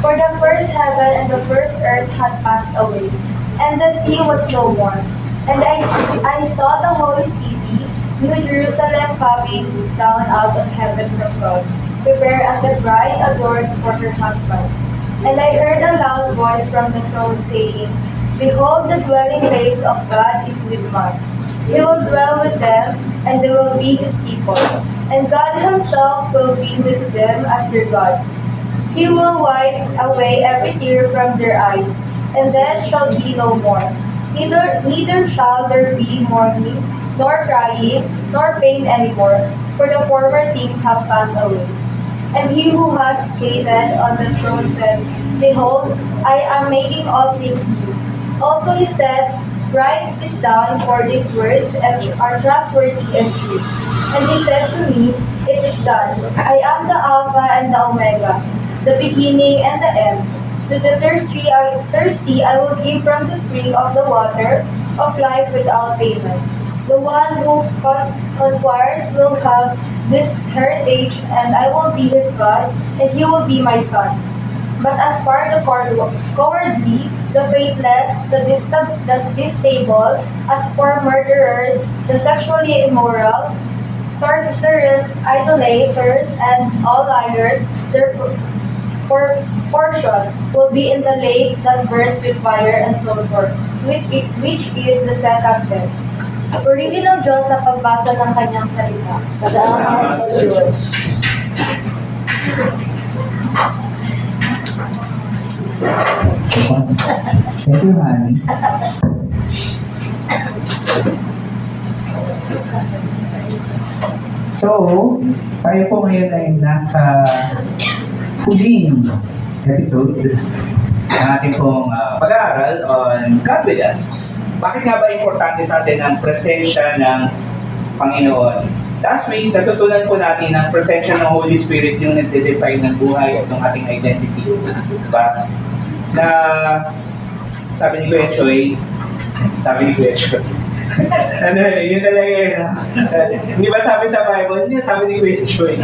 For the first heaven and the first earth had passed away, and the sea was no more. And I saw the holy city, New Jerusalem, coming down out of heaven from God, prepared as a bride adorned for her husband. And I heard a loud voice from the throne saying, Behold, the dwelling place of God is with man. He will dwell with them, and they will be his people. And God himself will be with them as their God. He will wipe away every tear from their eyes, and death shall be no more. Neither shall there be mourning, nor crying, nor pain anymore, for the former things have passed away. And he who has seated on the throne said, Behold, I am making all things new. Also he said, Write this down, for these words are trustworthy and true. And he said to me, It is done. I am the Alpha and the Omega, the beginning and the end. To the thirsty I will give from the spring of the water of life without payment. The one who conquers will have this heritage, and I will be his God, and he will be my son. But as for the cowardly, the faithless, the distasteful, as for murderers, the sexually immoral, sorcerers, idolaters, and all liars, their portion will be in the lake that burns with fire and sulfur, which is the second death. Purihin ng Diyos sa pagbasa ng kanyang salita. Salamat sa Diyos. Thank you, honey. So, tayo po ngayon ay nasa huling episode ng ating pong pag-aaral on God with us. Bakit nga ba importante sa atin ang presensya ng Panginoon? Last week, natutunan po natin ang presensya ng Holy Spirit yung nagde-define ng buhay at ng ating identity. Diba? Na sabi ni Kuya Choy, ano, yun talaga yun. Hindi ba sabi sa Bible? Hindi, sabi ni Kuya Choy.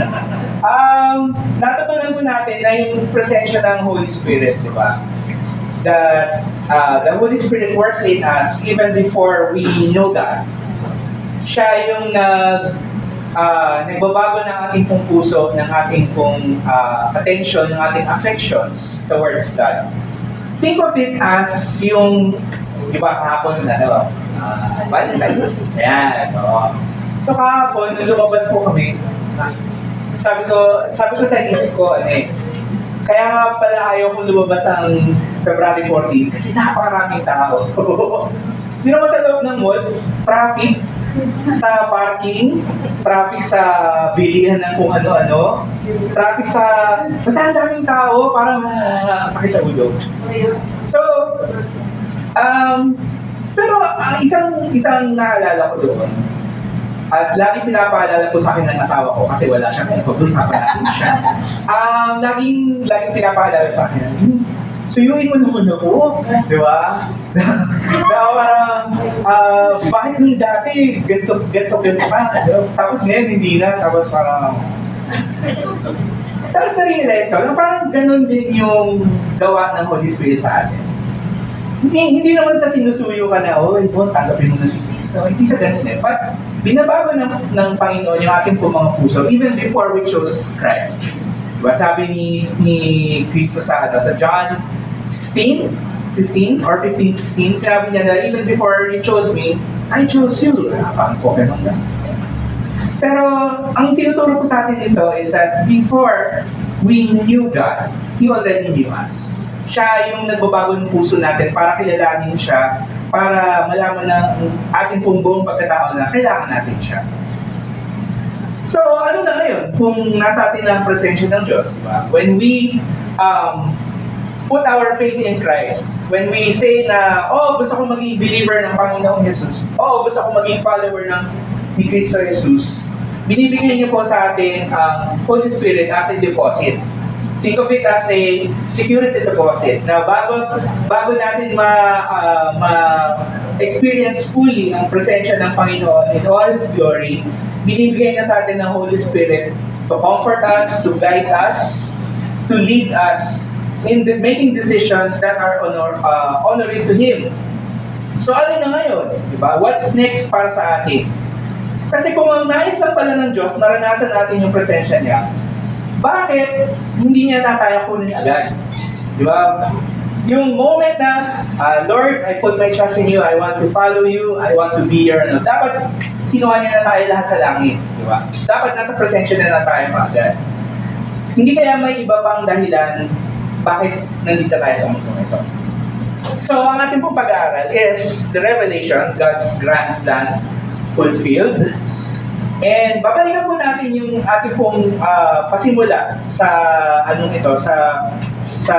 Natutunan po natin na yung presensya ng Holy Spirit, di ba? That the Holy Spirit works in us even before we know God. Siya yung nagbabago ng ating pong puso, ng ating pong attention, ng ating affections towards God. Think of it as yung, di ba, kahapon na, diba? Valentine's. Ayan, o. So kahapon, nung lumabas po kami, sabi ko sa isip ko, kaya nga pala ayaw kong lumabas ang February 14 kasi napakaraming tao. Di naman sa loob ng mall, traffic sa parking, traffic sa bilihan ng kung ano-ano, traffic sa... Basta ang daming tao, parang sakit sa ulo. So, pero ang isang naalala ko doon, at lagi pinapaalala po sa akin ng asawa ko kasi wala siya kaya pag-usapan natin siya. Laging pinapaalala sa akin, suyuin mo naman ako, di ba? Parang, bakit nung dati, ganito ka? Tapos ngayon, hindi na. Tapos parang... Tapos na-realize ko, parang ganun din yung gawa ng Holy Spirit sa atin. Hindi naman sa sinusuyo ka na, tanggapin mo na si Cristo. Hindi siya ganun eh. But binabago ng Panginoon yung ating pong mga puso even before we chose Christ. Diba sabi ni Cristo sa John 16, 15 or 15, 16, sinabi niya na even before you chose me, I chose you. Parang po ganun na. Pero ang tinuturo ko sa atin ito is that before we knew God, He already knew us. Siya yung nagbabago ng puso natin para kilalanin siya, para malaman na ating pong buong pagkatao na kailangan natin siya. So, ano na ngayon kung nasa atin ang presensya ng Diyos, diba? When we put our faith in Christ, when we say na, gusto ko maging believer ng Panginoong Jesus, gusto ko maging follower ni Cristo Jesus, binibigyan niyo po sa atin ang Holy Spirit as a deposit. Think of it as a security deposit na bago natin ma-experience fully ang presensya ng Panginoon in all His glory, binibigay niya sa atin ng Holy Spirit to comfort us, to guide us, to lead us making decisions that are honoring to Him. So ano na ngayon? Diba? What's next para sa atin? Kasi kung ang nais lang pala ng Diyos, maranasan natin yung presensya niya, bakit hindi niya tayo kunin agad? Diba? Yung moment na, Lord, I put my trust in you, I want to follow you, I want to be your, dapat kinuha niya na tayo lahat sa langit. Diba? Dapat nasa presensya na tayo agad. Hindi kaya may iba pang dahilan bakit nandito tayo sa mundo ito. So, ang ating pong pag-aaral is the revelation, God's grand plan fulfilled. And babalikan po natin yung ating pong pasimula sa sa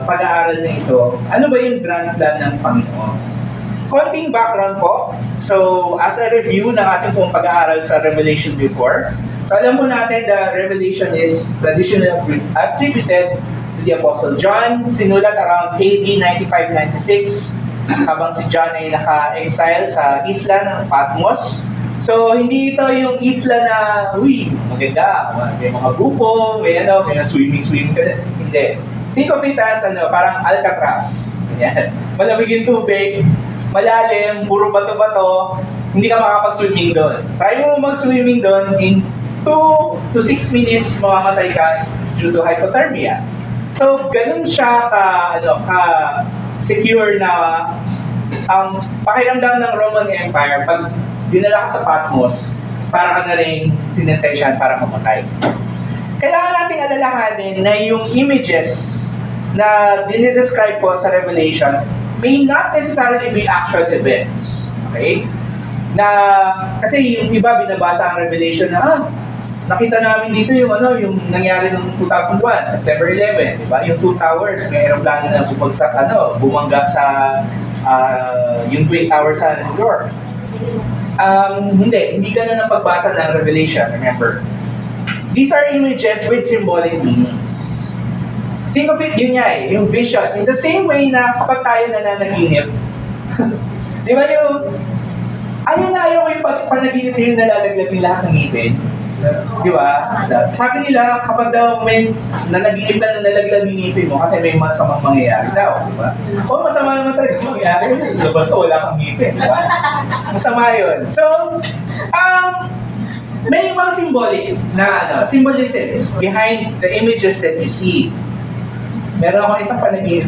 pag-aaral na ito. Ano ba yung grand plan ng Panginoon? Konting background po. So, as a review ng ating pong pag-aaral sa Revelation before, so alam po natin the Revelation is traditionally attributed to the Apostle John, sinulat around AD 95-96, habang si John ay naka-exile sa isla ng Patmos. So, hindi ito yung isla na, maganda, may mga grupo, may swimming, hindi. Think of it as, parang Alcatraz. Ganyan. Malamig yung tubig, malalim, puro bato-bato, hindi ka makapag-swimming doon. Try mo mag-swimming doon, in 2 to 6 minutes, mamamatay ka due to hypothermia. So, ganun siya secure na ang pakiramdam ng Roman Empire pag dinala ka sa Patmos, para ka na rin sinentensyahan para mamatay. Kailangan nating alalahanin na yung images na dinidescribe po sa Revelation may not necessarily be actual events. Okay? Kasi yung iba binabasa ang Revelation na, nakita namin dito yung nangyari noong 2001, September 11, di ba? Yung 2 towers, may aeroplano na bumangga sa yung Twin Towers sa New York. Hindi ka na pagbasa ng Revelation, remember. These are images with symbolic meanings. Think of it, yun nga yung vision. In the same way na kapag tayo nananaginip, di ba ayaw ko yung panaginip yung nalalaglag yung lahat ng ngipin. Di ba? Sabi nila, kapag daw may nanaginip na nalaglag yung ngipin mo kasi may masamang mangyayari daw. Di ba? O masama naman talaga mangyayari kasi labas ka wala kang ngipin. Di ba? Masama yun. So, may mga symbolic na symbolisms behind the images that you see. Meron ako isang panaginip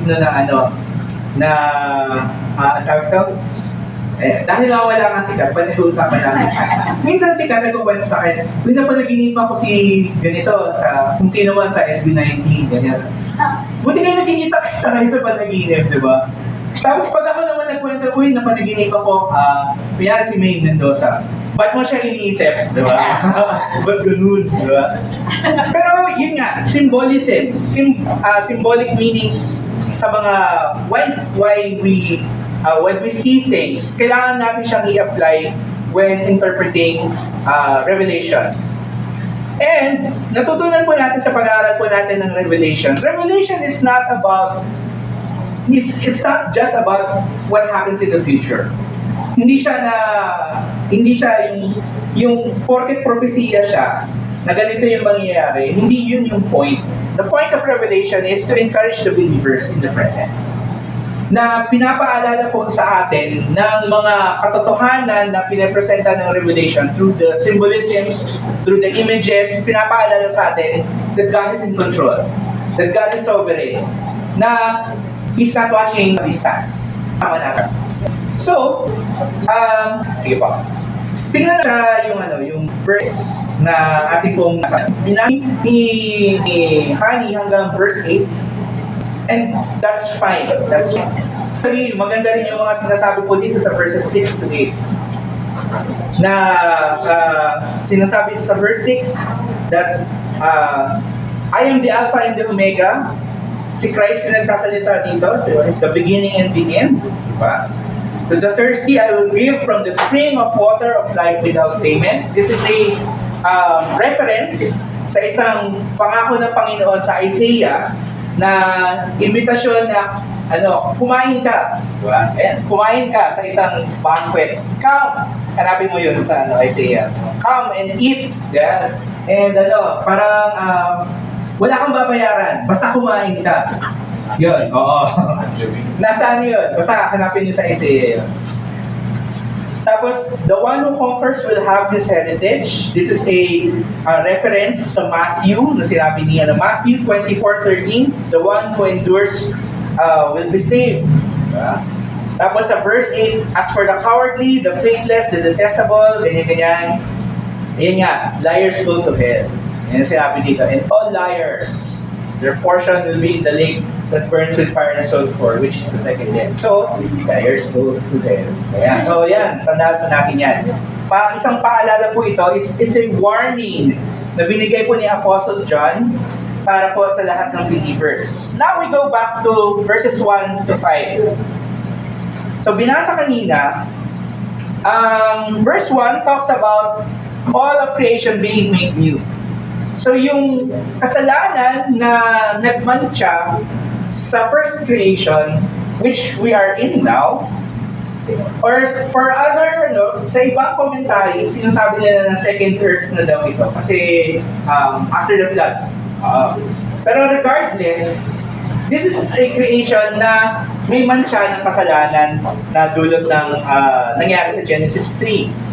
dahil wala nga sikat, panag-uusapan namin siya. Minsan sikat, nagkukwento sa akin, napanaginip ako si ganito, kung sino man sa SB19, ganyan. Buti kayo nagkikita kayo sa panaginip, di ba? Tapos pag ako naman nagkwento, napanaginip ako, kaya si May Mendoza. Ba't mo siya iniisip, di ba? Ba't ganun, di ba? Pero yun nga, symbolism, symbolic meanings sa mga when we see things, kailangan natin siyang i-apply when interpreting Revelation. And natutunan po natin sa pag-aaral po natin ng Revelation. Revelation is not just about what happens in the future. Hindi siya yung porket propesya siya na ganito yung mangyayari, hindi yun yung point. The point of Revelation is to encourage the believers in the present. Na pinapaalala po sa atin ng mga katotohanan na pinapresenta ng Revelation through the symbolisms, through the images, pinapaalala sa atin that God is in control, that God is sovereign, na He's not watching a distance. Tama natin. So, sige po. Tingnan siya yung verse na ating pong binagi ni Hani hanggang verse 8. And that's fine. That's fine. Actually, maganda rin yung mga sinasabi po dito sa verses 6 to 8. Na sinasabi sa verse 6 that I am the Alpha and the Omega. Si Christ yung nagsasalita dito. So, the beginning and the end. Diba? To the thirsty, I will give from the spring of water of life without payment. This is a reference sa isang pangako ng Panginoon sa Isaiah na imbitasyon na kumain ka. Diba? Ayan, kumain ka sa isang banquet. Come! Hanapin mo yun sa Isaiah. Come and eat. Yeah. And parang Wala kang babayaran, basta kumain ka. Yun, oo. Nasaan yun? Basta hanapin nyo sa essay yun. Tapos, the one who conquers will have this heritage. This is a reference sa Matthew, na sinabi niya na Matthew 24:13, the one who endures will be saved. Tapos sa verse 8, as for the cowardly, the faithless, the detestable, ganyan-ganyan, ayan nga, liars go to hell. Yan ang sinabi dito. And all liars, their portion will be in the lake that burns with fire and sulfur, which is the second death. So, liars go to hell. Ayan. So, yan. Tandaan po natin yan. Isang paalala po ito, it's a warning na binigay po ni Apostle John para po sa lahat ng believers. Now we go back to verses 1 to 5. So, binasa kanina, verse 1 talks about all of creation being made new. So yung kasalanan na nagmantsa sa first creation, which we are in now, or for other, sa ibang commentary, sinasabi nila na second earth na daw ito kasi after the flood. Pero regardless, this is a creation na may mantsa ng kasalanan na dulot ng nangyari sa Genesis 3.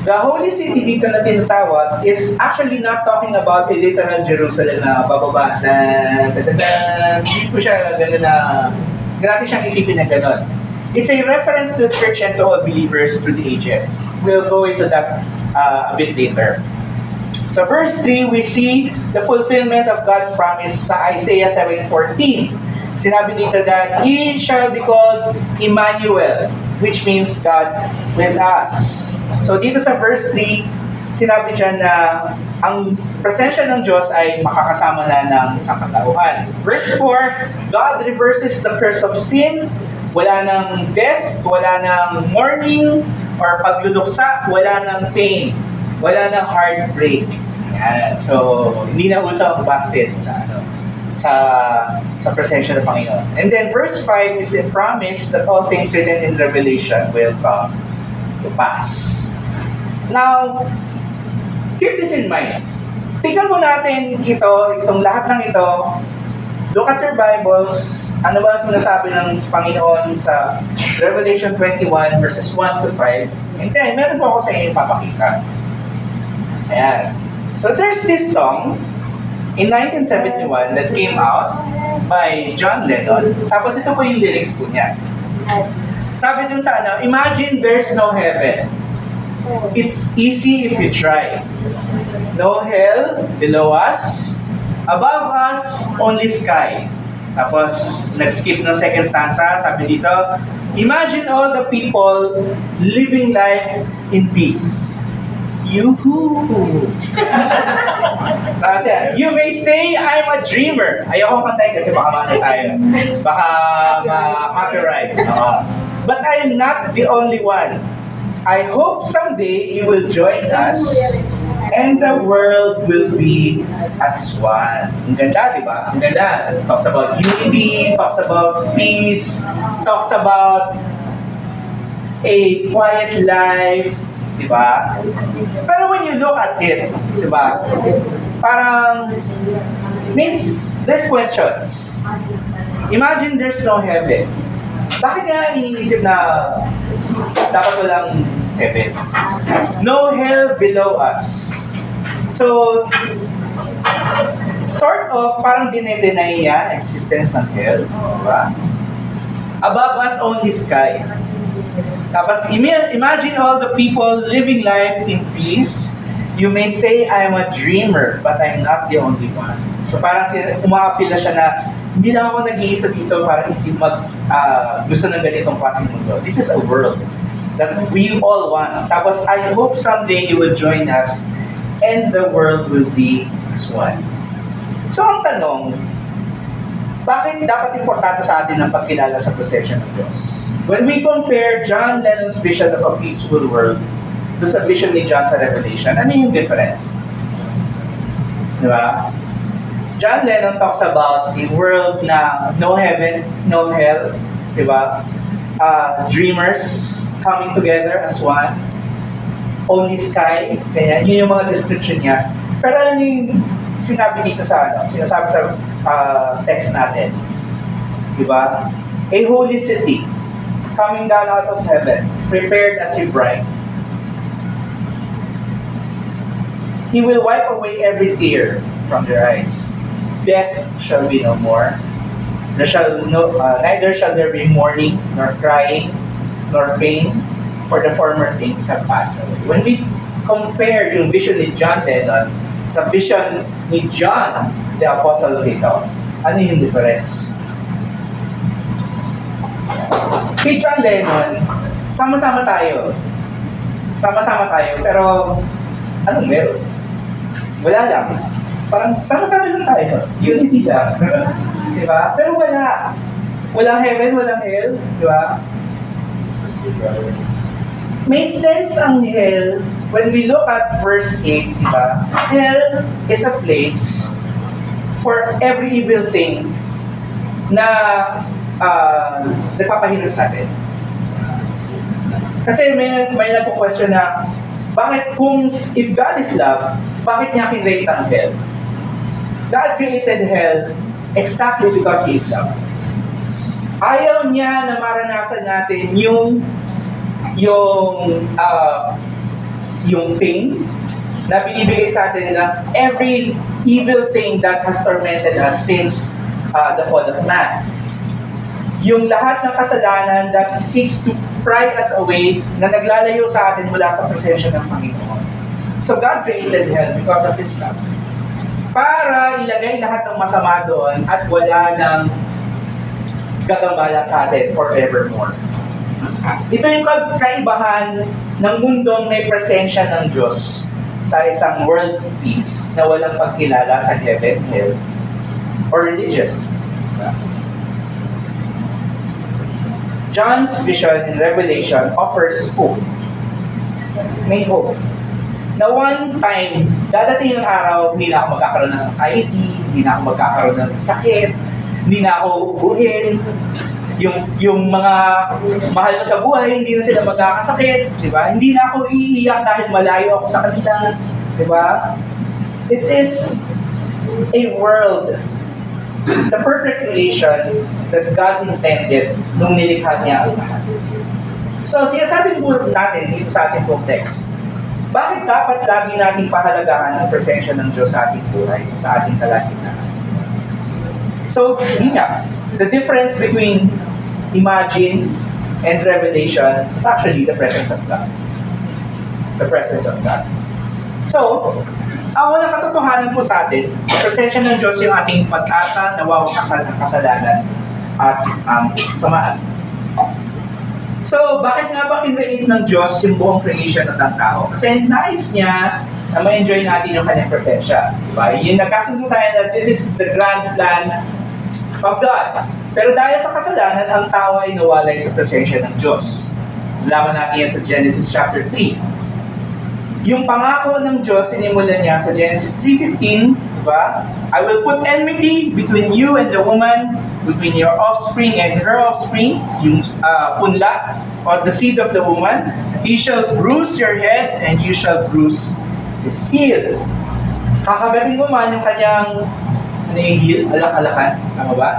The Holy City dito na tinatawag is actually not talking about a literal Jerusalem na bababa na hindi ko siya gano'n na grabe siyang isipin na gano'n. It's a reference to the church and to all believers through the ages. We'll go into that a bit later. Sa verse 3, we see the fulfillment of God's promise sa Isaiah 7:14. Sinabi dito that He shall be called Emmanuel, which means God with us. So dito sa verse 3, sinabi dyan na ang presensya ng Diyos ay makakasama na ng isang katauhan. Verse 4, God reverses the curse of sin. Wala ng death, wala ng mourning or pagluluksa, wala ng pain, wala ng heartbreak. Yan. So, hindi na uso ang busted sa presensya ng Panginoon. And then verse 5 is a promise that all things written in Revelation will come to pass. Now, keep this in mind. Tingnan po natin itong lahat ng ito. Look at your Bibles. Ano ba sinasabi ng Panginoon sa Revelation 21 verses 1 to 5. And then, meron po ako sa inyo papakita. Ayan. So, there's this song in 1971 that came out by John Lennon. Tapos ito po yung lyrics po niya. Sabi dun sa imagine there's no heaven. It's easy if you try. No hell below us. Above us, only sky. Tapos, nag-skip ng second stanza. Sabi dito, imagine all the people living life in peace. Yuhu! Kasi, you may say I'm a dreamer. Ayoko kantayin kasi baka mano tayo. Baka ma-copyright. But I'm not the only one. I hope someday you will join us and the world will be as one. Ang ganda, di ba? Ang ganda. Talks about unity, talks about peace, talks about a quiet life, di ba? Pero when you look at it, di ba? Parang, there's questions. Imagine there's no heaven. Bakit nga iniisip na dapat walang heaven? No hell below us. So, sort of parang dinedeny niya existence ng hell. Diba? Above us, only sky. Tapos, imagine all the people living life in peace. You may say, I'm a dreamer, but I'm not the only one. So, parang umaapila siya na hindi lang ako nag-iisa dito para gusto ng ganitong klaseng mundo. This is a world that we all want. Tapos, I hope someday you will join us and the world will be as one. So, ang tanong, bakit dapat importante sa atin ang pagkilala sa presensya ng Diyos? When we compare John Lennon's vision of a peaceful world to sa vision ni John sa Revelation, ano yung difference? Diba? John Lennon talks about a world na no heaven, no hell, di ba? Dreamers coming together as one, only sky, kaya yun yung mga description niya. Pero ano yung sinabi dito sinasabi sa text natin. Diba? A holy city, coming down out of heaven, prepared as a bride. He will wipe away every tear from their eyes. Death shall be no more. Neither shall there be mourning, nor crying, nor pain, for the former things have passed away. When we compare yung vision ni John Lennon sa vision ni John, the Apostle dito, ano yung difference? Kay John Lennon, sama-sama tayo. Sama-sama tayo, pero anong meron? Wala lang. Parang sama-sama lang tayo. Unity lang. Diba? Pero wala. Walang heaven, walang hell. Diba? May sense ang hell when we look at verse 8, diba? Hell is a place for every evil thing na nagpapahirap sa atin. Kasi may nagpo-question na, bakit if God is love, bakit niya kinrate ang hell? God created hell exactly because He is love. Ayaw niya na maranasan natin yung pain na binibigay sa atin na every evil thing that has tormented us since the fall of man. Yung lahat ng kasalanan that seeks to pry us away, na naglalayo sa atin mula sa presensya ng Panginoon. So God created hell because of His love. Para ilagay lahat ng masama doon at wala nang gagambala sa atin forevermore. Ito yung kaibahan ng mundong may presensya ng Diyos sa isang world peace na walang pagkilala sa heaven, hell, or religion. John's vision in Revelation offers hope. May hope. Na one time, dadating yung araw, hindi na ako magkakaroon ng anxiety, hindi na ako magkakaroon ng sakit, hindi na ako ubuhin, yung mga mahal ko sa buhay, hindi na sila magkakasakit, di ba? Hindi na ako iiyak dahil malayo ako sa kanila, di ba? It is a world, the perfect creation that God intended nung nilikha niya ang lahat. So, sinasabi po natin dito sa ating context, bakit dapat lagi nating pahalagahan ang presensya ng Diyos sa ating buhay, sa ating kalagitnaan? So, yun nga, the difference between imagine and revelation is actually the presence of God. The presence of God. So, ang unang katotohanan po sa atin, presensya ng Diyos yung ating pag-asa, nawawakasan ng kasalanan at ang kasamaan. So, bakit nga ba kinreate ng Diyos yung buong creation ng tao? Kasi nais niya na ma-enjoy natin yung kanyang presensya. Diba? Yung nagkasundo tayo na this is the grand plan of God. Pero dahil sa kasalanan, ang tao ay nawalay sa presensya ng Diyos. Laman natin yan sa Genesis chapter 3. Yung pangako ng Diyos, sinimulan niya sa Genesis 3:15, diba? I will put enmity between you and the woman, between your offspring and her offspring, yung punla, or the seed of the woman. He shall bruise your head, and you shall bruise his heel. Kakagating mo man yung kanyang heel, alak-alakan. Tama ba?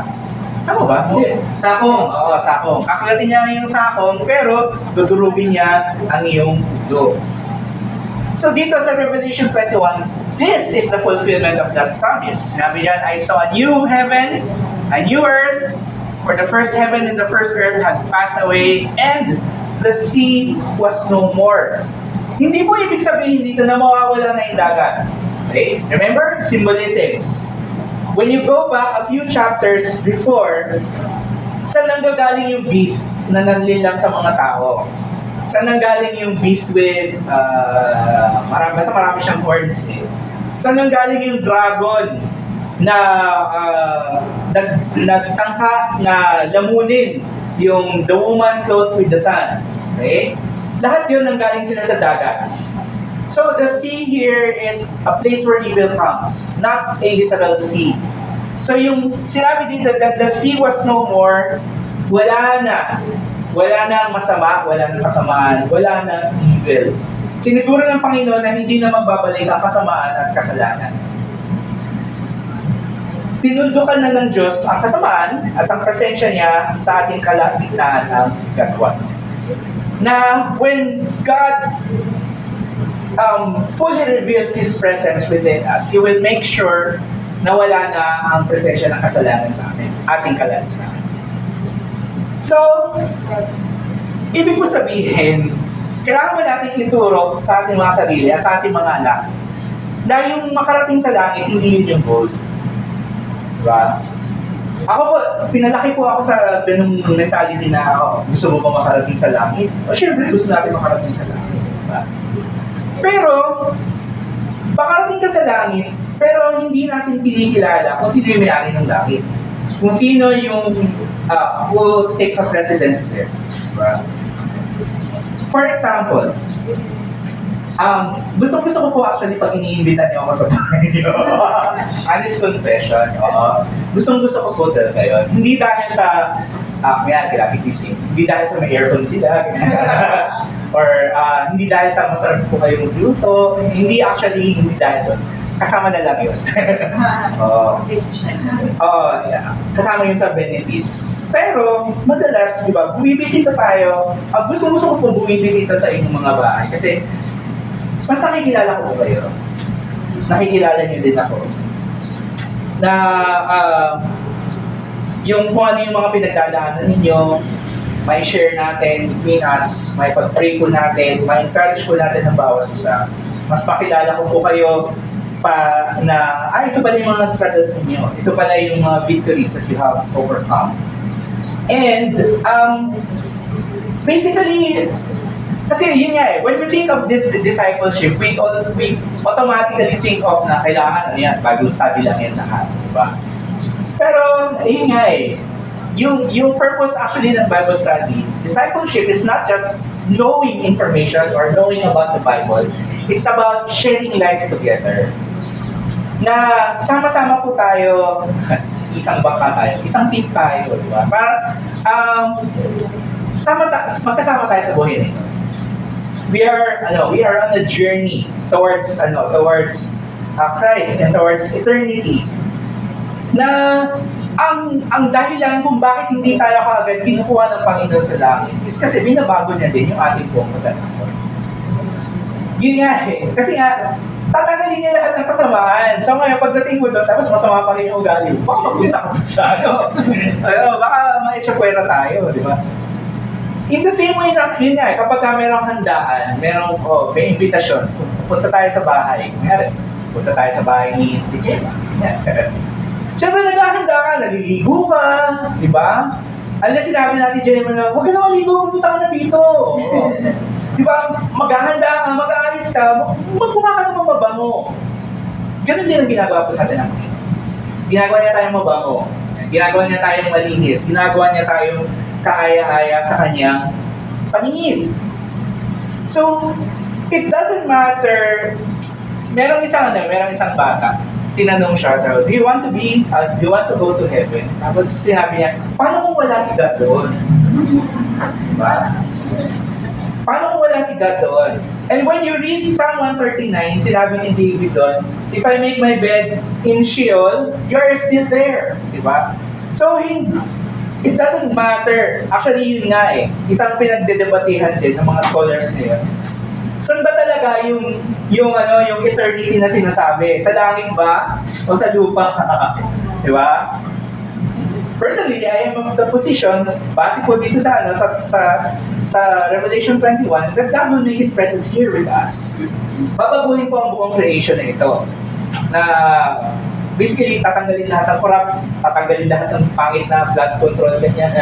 Tama ba? Hindi. Sakong. Oo, sakong. Kakagating niya yung sakong, pero dudurugin niya ang iyong ulo. So dito sa Revelation 21, this is the fulfillment of that promise. Sabi diyan, I saw a new heaven, a new earth, for the first heaven and the first earth had passed away, and the sea was no more. Hindi po ibig sabihin dito na mawawala na yung dagat. Okay? Remember? Symbolisms. When you go back a few chapters before, saan nanggagaling yung beast na nanlilang sa mga tao? Saan nanggaling yung beast with, marami siyang horns eh. Saan nanggaling yung dragon na nagtangka na lamunin yung the woman clothed with the sun. Okay? Lahat yun nanggaling sila sa dagat. So the sea here is a place where evil comes, not a literal sea. So yung sinabi dito that the sea was no more, wala na. Wala na ang masama, wala na kasamaan, wala na evil. Siniguro ng Panginoon na hindi na magbabalik ang kasamaan at kasalanan. tinuldukan na ng Diyos ang kasamaan at ang presensya niya sa ating kalagitnaan ng katwan. Na when God fully reveals His presence within us, He will make sure na wala na ang presensya ng kasalanan sa ating kalagitnaan. So, ibig ko sabihin, kailangan ba natin ituro sa ating mga sarili at sa ating mga anak na yung makarating sa langit, hindi yun yung goal. Diba? Ako po, pinalaki po ako sa ganung mentality na gusto mo ba makarating sa langit? O syempre, gusto natin makarating sa langit. Diba? Pero, makarating ka sa langit, pero hindi natin kinikilala kung sino yung may-ari ng langit. Kung sino yung who takes a precedence there. Diba? For example, gusto ko po actually pag iniimbita niyo ako sa bahay niyo. Honest confession. Gusto ko po talaga yun. Hindi dahil sa, graphic design. Hindi dahil sa may aircon sila. Or hindi dahil sa masarap po kayong magluto. Hindi dahil doon. Kasama na lang yun. Yeah. Kasama yun sa benefits. Pero, madalas, di ba, bumibisita tayo. Gusto ko po bumibisita sa inyong mga bahay. Kasi, mas nakikilala ko po kayo. Nakikilala niyo din ako. Na, yung kung ano yung mga pinagdadaanan ninyo, may share natin between us, may pag-pray po natin, may encourage po natin ng bawat isa. Mas makilala ko po kayo pa na, ito pala yung mga struggles ninyo. Ito pala yung mga victories that you have overcome. And, basically, kasi yun nga when we think of this discipleship, we automatically think of na kailangan Bible study lang yan lahat, diba? Pero, yun nga yung purpose actually ng Bible study, discipleship is not just knowing information or knowing about the Bible, it's about sharing life together. Na sama-sama po tayo, isang bangka tayo, isang team tayo, di ba? Para magkasama tayo sa buhay nito. We are on a journey towards Christ and towards eternity. Na ang dahilan kung bakit hindi tayo kaagad kinukuha ng Panginoon sa langit is kasi binabago niya din yung ating buong pagkatapon. Yun nga kasi nga, tatanggalin niya lahat ng kasamaan. So ngayon, pagdating mo doon, tapos masama pa rin yung ugali, baka magpunta ka sa baka ma-echapwera tayo, di ba? In the same way na, yun nga, kapag merong handaan, may invitasyon, punta tayo sa bahay. Ngayon, punta tayo sa bahay ni Gemma. Siyempre, naghahanda ka, naliligo ka, di ba? Alam na sinabi natin, Gemma, na huwag ka na maligo, pumunta ka na dito. Di ba? Maghahanda ka, mag-aalis ka, magmukha ka naman mabango. Ganun din ang ginagawa po sa atin natin. Ginagawa niya tayong mabango. Ginagawa niya tayong malinis. Ginagawa niya tayong kaaya-aya sa kanyang paningin. So, it doesn't matter. Merong isang bata. Tinanong siya, do you want to go to heaven? Tapos sinabi niya, paano kung wala si God doon? Diba? Paano kung wala si God doon? And when you read Psalm 139, sinabi ni David doon, if I make my bed in Sheol, you're still there. Diba? So, it doesn't matter. Actually, yun nga isang pinagdedebatehan din ng mga scholars ngayon. Saan ba talaga yung eternity na sinasabi? Sa langit ba? O sa lupa? Di ba? Personally, I am of the position, base po dito sa Revelation 21, that God will make His presence here with us. Babaguhin po ang buong creation na ito. Na basically, tatanggalin lahat ng corrupt, tatanggalin lahat ng pangit na blood control, ganyan.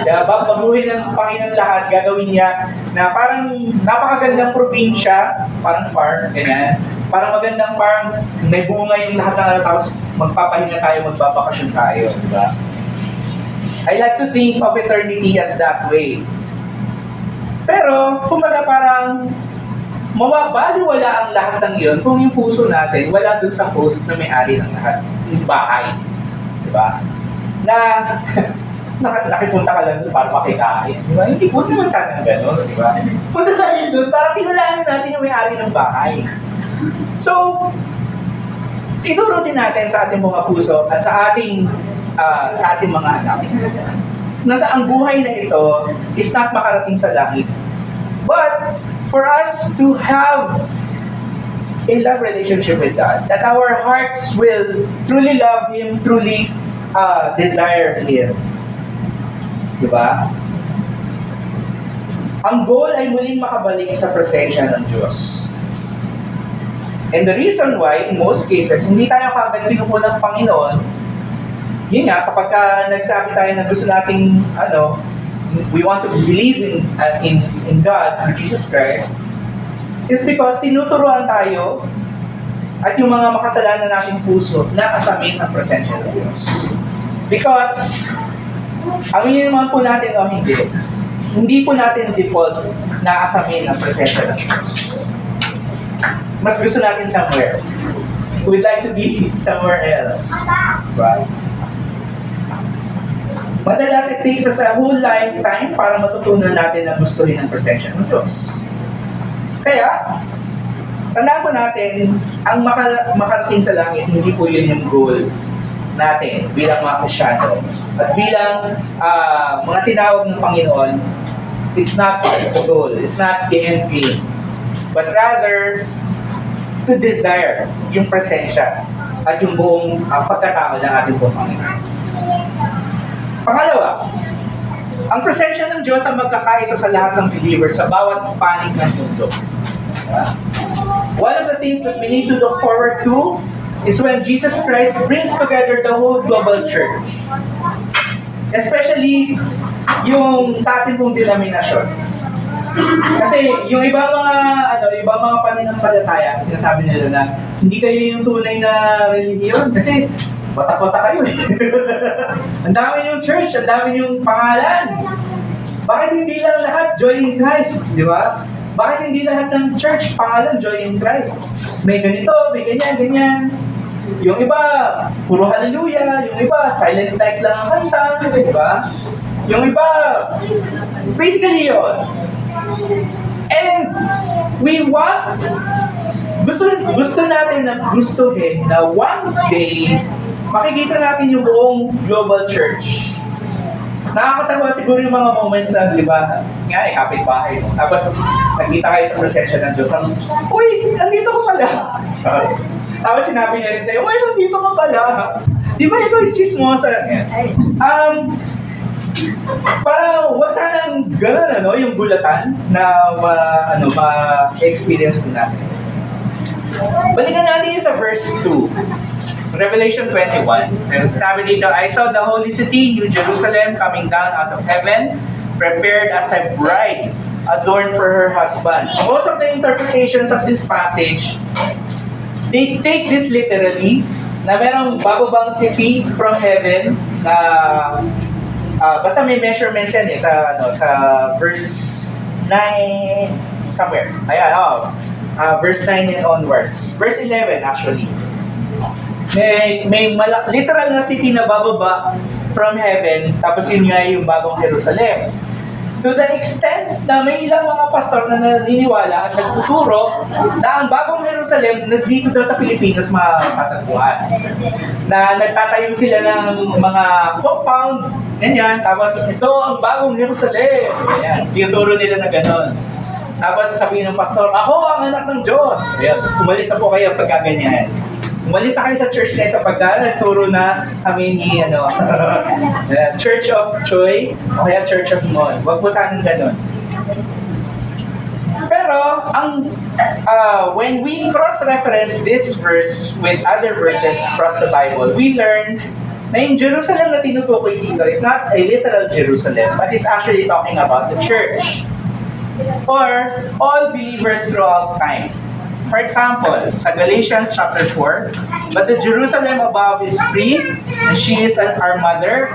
Kaya babaguhin ng Panginoon lahat, gagawin niya na parang napakagandang probinsya, parang farm, ganyan. Parang magandang farm, may bunga yung lahat ng tapos magpapahinga tayo, magbabakasyon tayo, di ba? I like to think of eternity as that way. Pero, kumbaga parang mawabaliwala ang lahat ng iyon kung yung puso natin wala dun sa host na may-ari ng lahat ng bahay. Diba? Na nakipunta ka lang doon para makikain. Diba? Hindi po naman sana gano'n. Diba? Punta tayo doon para kilalanin natin yung may-ari ng bahay. So, ituro din natin sa ating mga puso at sa ating mga anak na ang buhay na ito is not makarating sa langit. But for us to have a love relationship with God, that our hearts will truly love Him, truly desire Him. Diba? Ang goal ay muling makabalik sa presensya ng Diyos. And the reason why, in most cases, hindi tayo kagad kinukuha ng Panginoon, yun nga, kapag nagsabi tayo na gusto nating, we want to believe in God, through Jesus Christ, is because tinuturuan tayo at yung mga makasalanan nating puso na kasamin ang presensya ng Diyos. Because, aminin naman po natin o hindi po natin default na asamin ang presensya ng Diyos. Mas gusto natin somewhere. We'd like to be somewhere else. Right? Madalas, it takes us a whole lifetime para matutunan natin na gustuhin ang presensya ng Diyos. Kaya, tandaan po natin, ang makarating sa langit, hindi po yun yung goal natin bilang mga Kristyano. At bilang mga tinawag ng Panginoon, it's not the goal, it's not the end game. But rather, to desire yung presensya at yung buong pagkatao ng ating pong Panginoon. Pangalawa, ang presensya ng Diyos ang magkakaisa sa lahat ng believers sa bawat panig ng mundo. One of the things that we need to look forward to is when Jesus Christ brings together the whole global church. Especially yung sa ating pong denominasyon. Kasi yung ibang mga pananampalataya, sinasabi nila na hindi kayo yung tunay na relihiyon kasi bata-bata kayo eh. Ang dami yung church, ang dami yung pangalan. Bakit hindi lang lahat joy in Christ, di ba? Bakit hindi lahat ng church pangalan joy in Christ? May ganito, may ganyan. Yung iba, puro hallelujah. Yung iba, silent type lang ang kanta. Di ba? Yung iba, basically yun. And we want, gusto natin na gustuhin na one day, makikita natin yung buong global church. Nakakatawa siguro yung mga moments na, di ba, nga kapitbahay mo. Tapos, nagkita kayo sa presensya ng Diyos. Uy, nandito ka pala. Tapos sinabi niya rin sa'yo, uy, nandito ka pala. Di ba ikaw yung chismosa? Para wag sanang gano'n, yung gulatan na ma-experience ko natin. Balikan natin yung sa verse 2. Revelation 21. Sabi dito, I saw the holy city, New Jerusalem, coming down out of heaven, prepared as a bride, adorned for her husband. Most of the interpretations of this passage, they take this literally, na merong bababang city from heaven, na basta may measurements yan sa verse 9 somewhere. Ayan, verse 9 and onwards. Verse 11 actually. May literal na city na bababa from heaven, tapos yun nga yung bagong Jerusalem. To the extent na may ilang mga pastor na naniniwala at nagtuturo na ang bagong Jerusalem na dito daw sa Pilipinas matatagpuan. Na nagtatayo sila ng mga compound, ganyan, tapos ito ang bagong Jerusalem. Ganyan, tinuturo nila na gano'n. Tapos sasabihin ng pastor, ako ang anak ng Diyos. Ayan, umalis na po kayo pagka ganyan. Umalis na kayo sa church na ito pagka nagturo na kami ni Church of Choi o kaya Church of Mon. Huwag po sanang ganun. Pero, when we cross-reference this verse with other verses across the Bible, we learn na yung Jerusalem na tinutukoy dito is not a literal Jerusalem, but is actually talking about the church. Or all believers throughout time. For example, sa Galatians chapter 4, but the Jerusalem above is free, and she is our mother,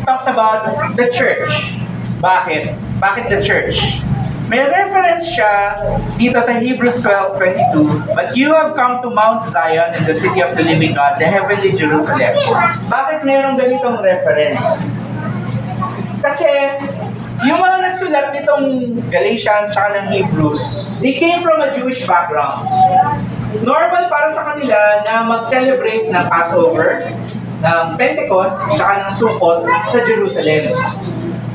talks about the church. Bakit? Bakit the church? May reference siya dito sa Hebrews 12:22, but you have come to Mount Zion and the city of the living God, the heavenly Jerusalem. Bakit mayroong ganitong reference? Kasi yung mga nagsulat nitong Galatians at ng Hebrews, they came from a Jewish background. normal para sa kanila na mag-celebrate ng Passover, ng Pentecost, tsaka ng Sukkot sa Jerusalem.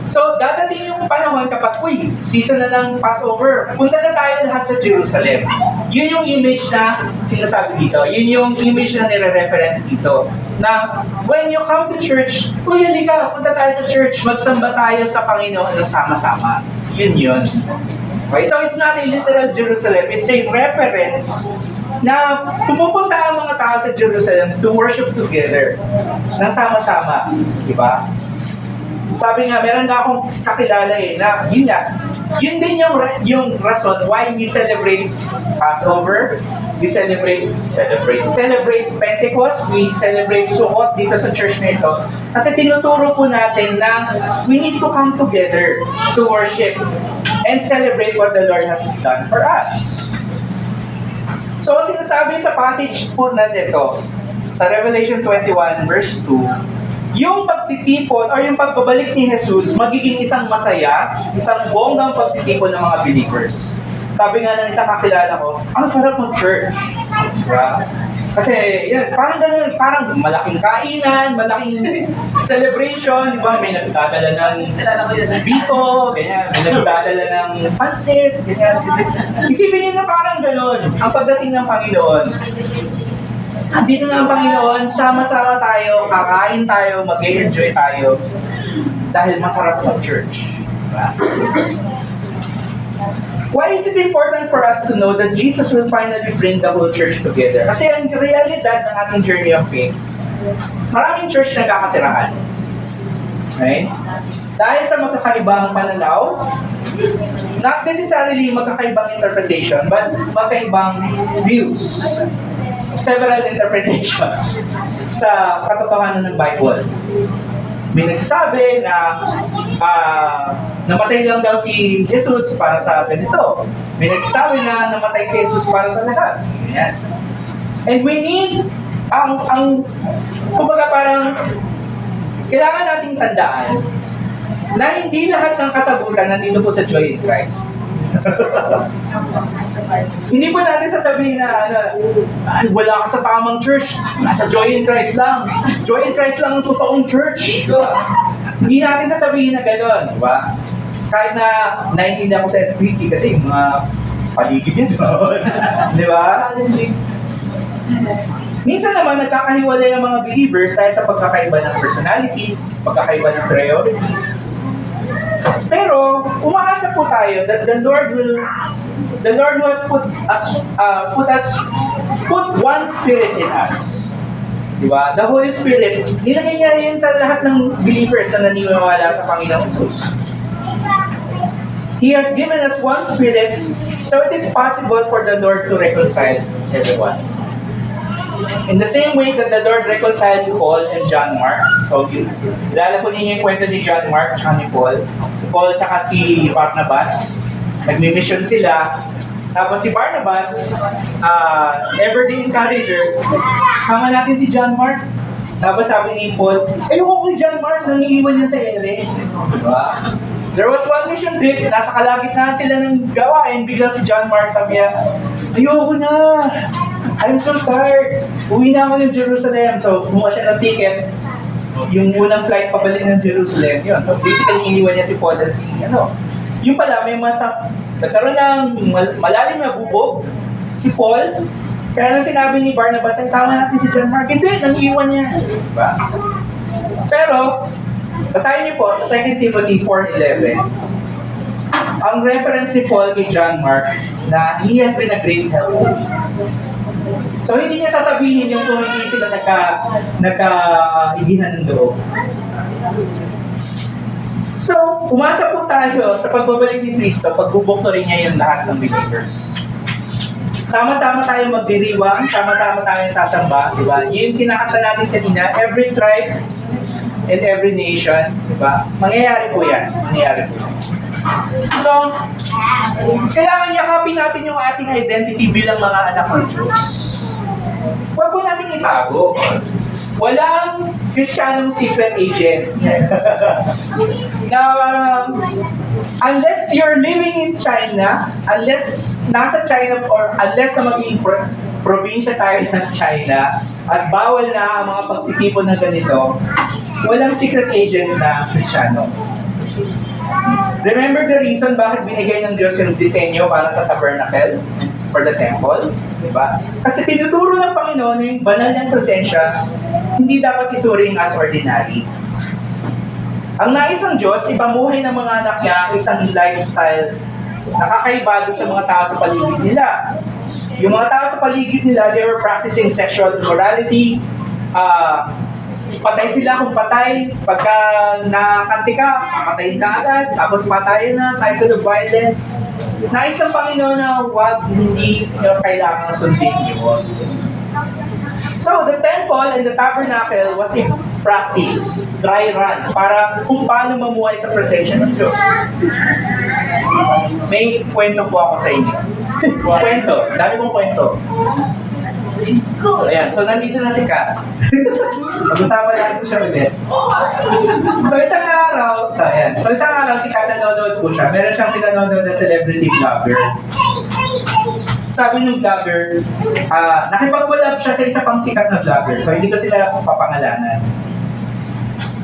So, dadating yung panahon kapag, season na ng Passover, punta na tayo lahat sa Jerusalem. Yun yung image na sinasabi dito. Yun yung image na nire-reference dito. Na, when you come to church, halika, punta tayo sa church, magsamba tayo sa Panginoon ng sama-sama. Yun. Okay, so it's not a literal Jerusalem, it's a reference na pumupunta ang mga tao sa Jerusalem to worship together, ng sama-sama. Diba? Sabi nga, meron nga akong kakilala na yun din yung rason why we celebrate Passover, we celebrate Pentecost, we celebrate Sukkot dito sa church na ito. Kasi tinuturo po natin na we need to come together to worship and celebrate what the Lord has done for us. So, sinasabi sa passage po na ito, sa Revelation 21 verse 2, yung pagtitipon or yung pagbabalik ni Jesus magiging isang masaya, isang bonggang pagtitipon ng mga believers. Sabi nga ng isang kakilala ko, ang sarap mag-church. Diba? Kasi yun, parang ganun, parang malaking kainan, malaking celebration, di ba? May nagdadala ng biko, ganyan, may nagdadala ng pansit, ganyan. Isipin niyo na parang ganun ang pagdating ng Panginoon. Andito na ang Panginoon, sama-sama tayo, kakain tayo, mag-enjoy tayo dahil masarap mag-church. Diba? Why is it important for us to know that Jesus will finally bring the whole church together? Kasi ang realidad ng ating journey of faith, maraming church na nagkakasiraan. Right? Dahil sa magkakaibang pananaw, not necessarily magkakaibang interpretation, but magkakaibang views. Several interpretations sa katotohanan ng Bible. May nagsasabi na namatay lang daw si Jesus para sa ganito. May nagsasabi na namatay si Jesus para sa lahat. Ayan. And we need kumbaga parang kailangan nating tandaan na hindi lahat ng kasagutan nandito po sa Joy in Christ. Hindi po natin sasabihin na ay, wala ka sa tamang church, nasa Joy in Christ lang. Joy in Christ lang ang totoong church. Hindi natin sasabihin na gano'n, di ba? Kahit na naiintindihan ko sa Christy kasi yung mga paligid yun doon. Di ba? Minsan naman nagkakahiwalay ang mga believers dahil sa pagkakaiba ng personalities, pagkakaiba ng priorities. Pero umaasa po tayo that the Lord has put one spirit in us. Diba? The Holy Spirit, nilagay niya rin sa lahat ng believers na naniniwala sa Panginoong Jesus. He has given us one spirit, so it is possible for the Lord to reconcile everyone. In the same way that the Lord reconciled Paul and John Mark. So, kilala po ninyo yung kwento ni John Mark at ni Paul. Si Paul at si Barnabas, nagmi-mission sila. Tapos si Barnabas, everyday encourager, sama natin si John Mark. Tapos sabi ni Paul, ayoko kay John Mark, nangiiwan niya sa ere. Diba? There was one mission trip, nasa kalagitnaan sila ng gawain, biglang si John Mark sabi niya, ayoko na! I'm so tired. Uwi na ako ng Jerusalem. So, kumuha siya ng ticket. Yung unang flight pabalik ng Jerusalem. Yun. So, basically, iniwan niya si Paul at si, yung pala, may nagkaroon ng malalim na bubog si Paul. Kaya nung sinabi ni Barnabas, ay sama natin si John Mark. Hindi, nang-iwan niya. Diba? Pero, basahin niyo po sa 2 Timothy 4:11. Ang reference ni Paul kay John Mark na he has been a great help to me. So, hindi niya sasabihin yung kung hindi sila nagka-igihan ng loob. So, umasa po tayo sa pagbabalik ni Kristo, pagbubok na rin niya yung lahat ng believers. Sama-sama tayo magdiriwang, sama-sama tayo sasamba, di ba? Yung kinakanta natin kanina, every tribe and every nation, di ba? Mangyayari po yan. So, kailangan yakapin natin yung ating identity bilang mga anak ng Diyos. Huwag po natin itago. Walang Christianong secret agent. Na unless you're living in China, unless nasa China or unless na maging probinsya tayo ng China at bawal na ang mga pagtitipon ng ganito, walang secret agent na Kristiyano. Remember the reason bakit binigay ng Diyos yung disenyo para sa tabernacle for the temple? Diba? Kasi tinuturo ng Panginoon na yung banal ng presensya hindi dapat ituring as ordinary. Ang nais ng Diyos, ipamuhay ng mga anak niya ang isang lifestyle na kakaiba doon sa mga tao sa paligid nila. Yung mga tao sa paligid nila, they were practicing sexual immorality. Patay sila kung patay. Pagka nakanti ka, papatayin ka agad. Tapos patayin na, cycle of violence. Nais ng Panginoon na hindi nyo kailangan sundin yun. So, the temple and the tabernacle was in practice, dry run, para kung paano mamuhay sa presensya ng Diyos. May kwento po ako sa inyo. Kwento, dami kong kwento. Ayan, so nandito na si Kat. Mag-usapan natin siya ulit. So isang araw, si Kat nanonood po siya. Meron siyang pinanonood na celebrity vlogger. Sabi ng vlogger, nakipag-collab siya sa isa pang sikat na vlogger. So hindi ko sila papangalanan.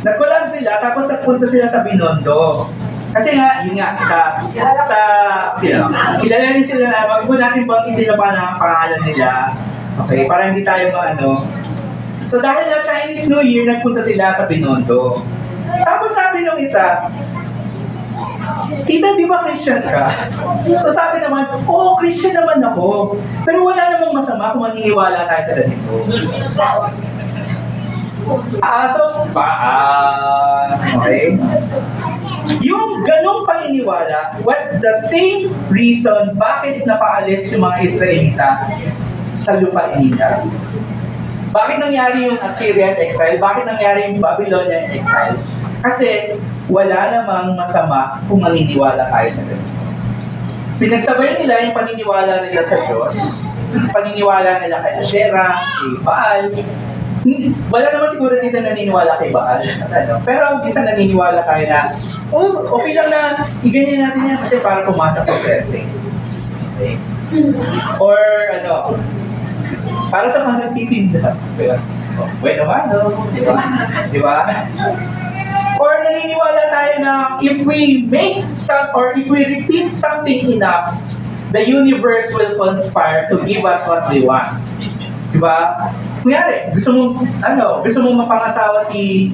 Nag-collab sila, tapos nagpunta sila sa Binondo. Kasi nga, yun nga, kilala rin sila na, wag po natin banggitin na pa na pangalan nila. Okay, para hindi tayo maano. So dahil na Chinese New Year, nagpunta sila sa Binondo. Tapos sabi nung isa, "Tita, di ba Christian ka?" So sabi naman, "Oo, Christian naman ako. Pero wala namang masama kung maniniwala tayo sa ganito." Okay. Yung ganong paniniwala was the same reason bakit napaalis yung mga Israelita sa lupain nila. Bakit nangyari yung Assyrian exile? Bakit nangyari yung Babylonian exile? Kasi wala namang masama kung maniniwala tayo sa ganito. Pinagsabay nila yung paniniwala nila sa Diyos, yung paniniwala nila kay Asherah, kay Baal. Wala naman siguro dito naniniwala kay Baal. Pero minsan naniniwala tayo na, okay lang na iganyan natin yan kasi para pumasok sa swerte. Okay? Or para sa mga nagtitinda. Bueno, di ba? Di ba? Or naniniwala tayo na if we repeat something enough, the universe will conspire to give us what we want. Di ba? Kunyari, gusto mong mapangasawa si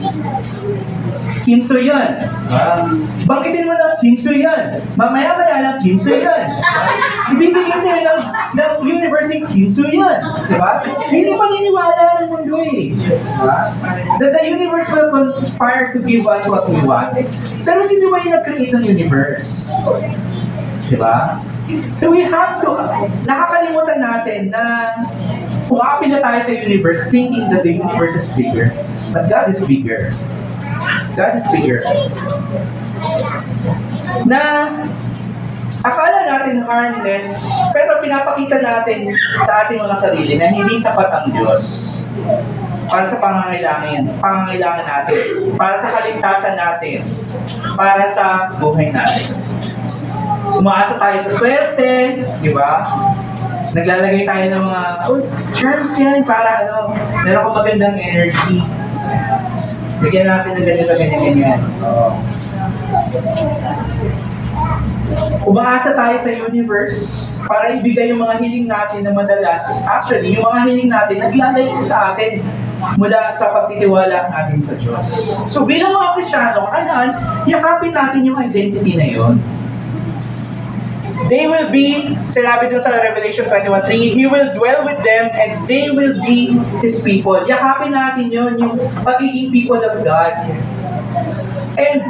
Kim So-yeon. Bangkitin mo ng Kim So-yeon. Mamaya-maya lang Kim So-yeon. Ibibigay sa'yo ng universe yung Kim So-yeon. Diba? Hindi maniniwala ng mundo eh. Diba? That the universe will conspire to give us what we want. Pero sino ba yung nag-create ng universe? Diba? So we have to, nakakalimutan natin na umapil na tayo sa universe thinking that the universe is bigger. But God is bigger. God is bigger. Na akala natin harmless, pero pinapakita natin sa ating mga sarili na hindi sapat ang Diyos para sa pangangailangan natin, para sa kaligtasan natin, para sa buhay natin. Umaasa tayo sa swerte, di ba? Naglalagay tayo ng mga charms yan para meron ko magandang energy. Bigyan natin ng ganito, ganyan. Umaasa tayo sa universe para ibigay yung mga hiling natin na madalas. Actually, yung mga hiling natin naglalayo sa atin mula sa pagtitiwala natin sa Diyos. So bilang mga Kristiyano, yakapin natin yung identity na yun. They will be, sinabi dun sa Revelation 21:3, He will dwell with them and they will be His people. Yakapin natin yun, yung pagiging people of God. And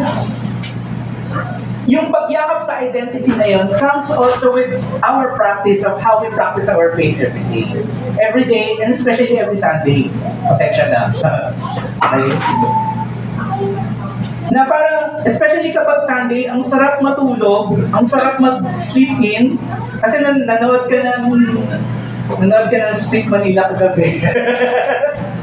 yung pagyakap sa identity na yun comes also with our practice of how we practice our faith every day. Every day, and especially every Sunday. Pasensya na. Okay? Na parang, especially kapag Sunday, ang sarap matulog, ang sarap mag-sleep in, kasi nanood ka ng Speak Manila kagabi.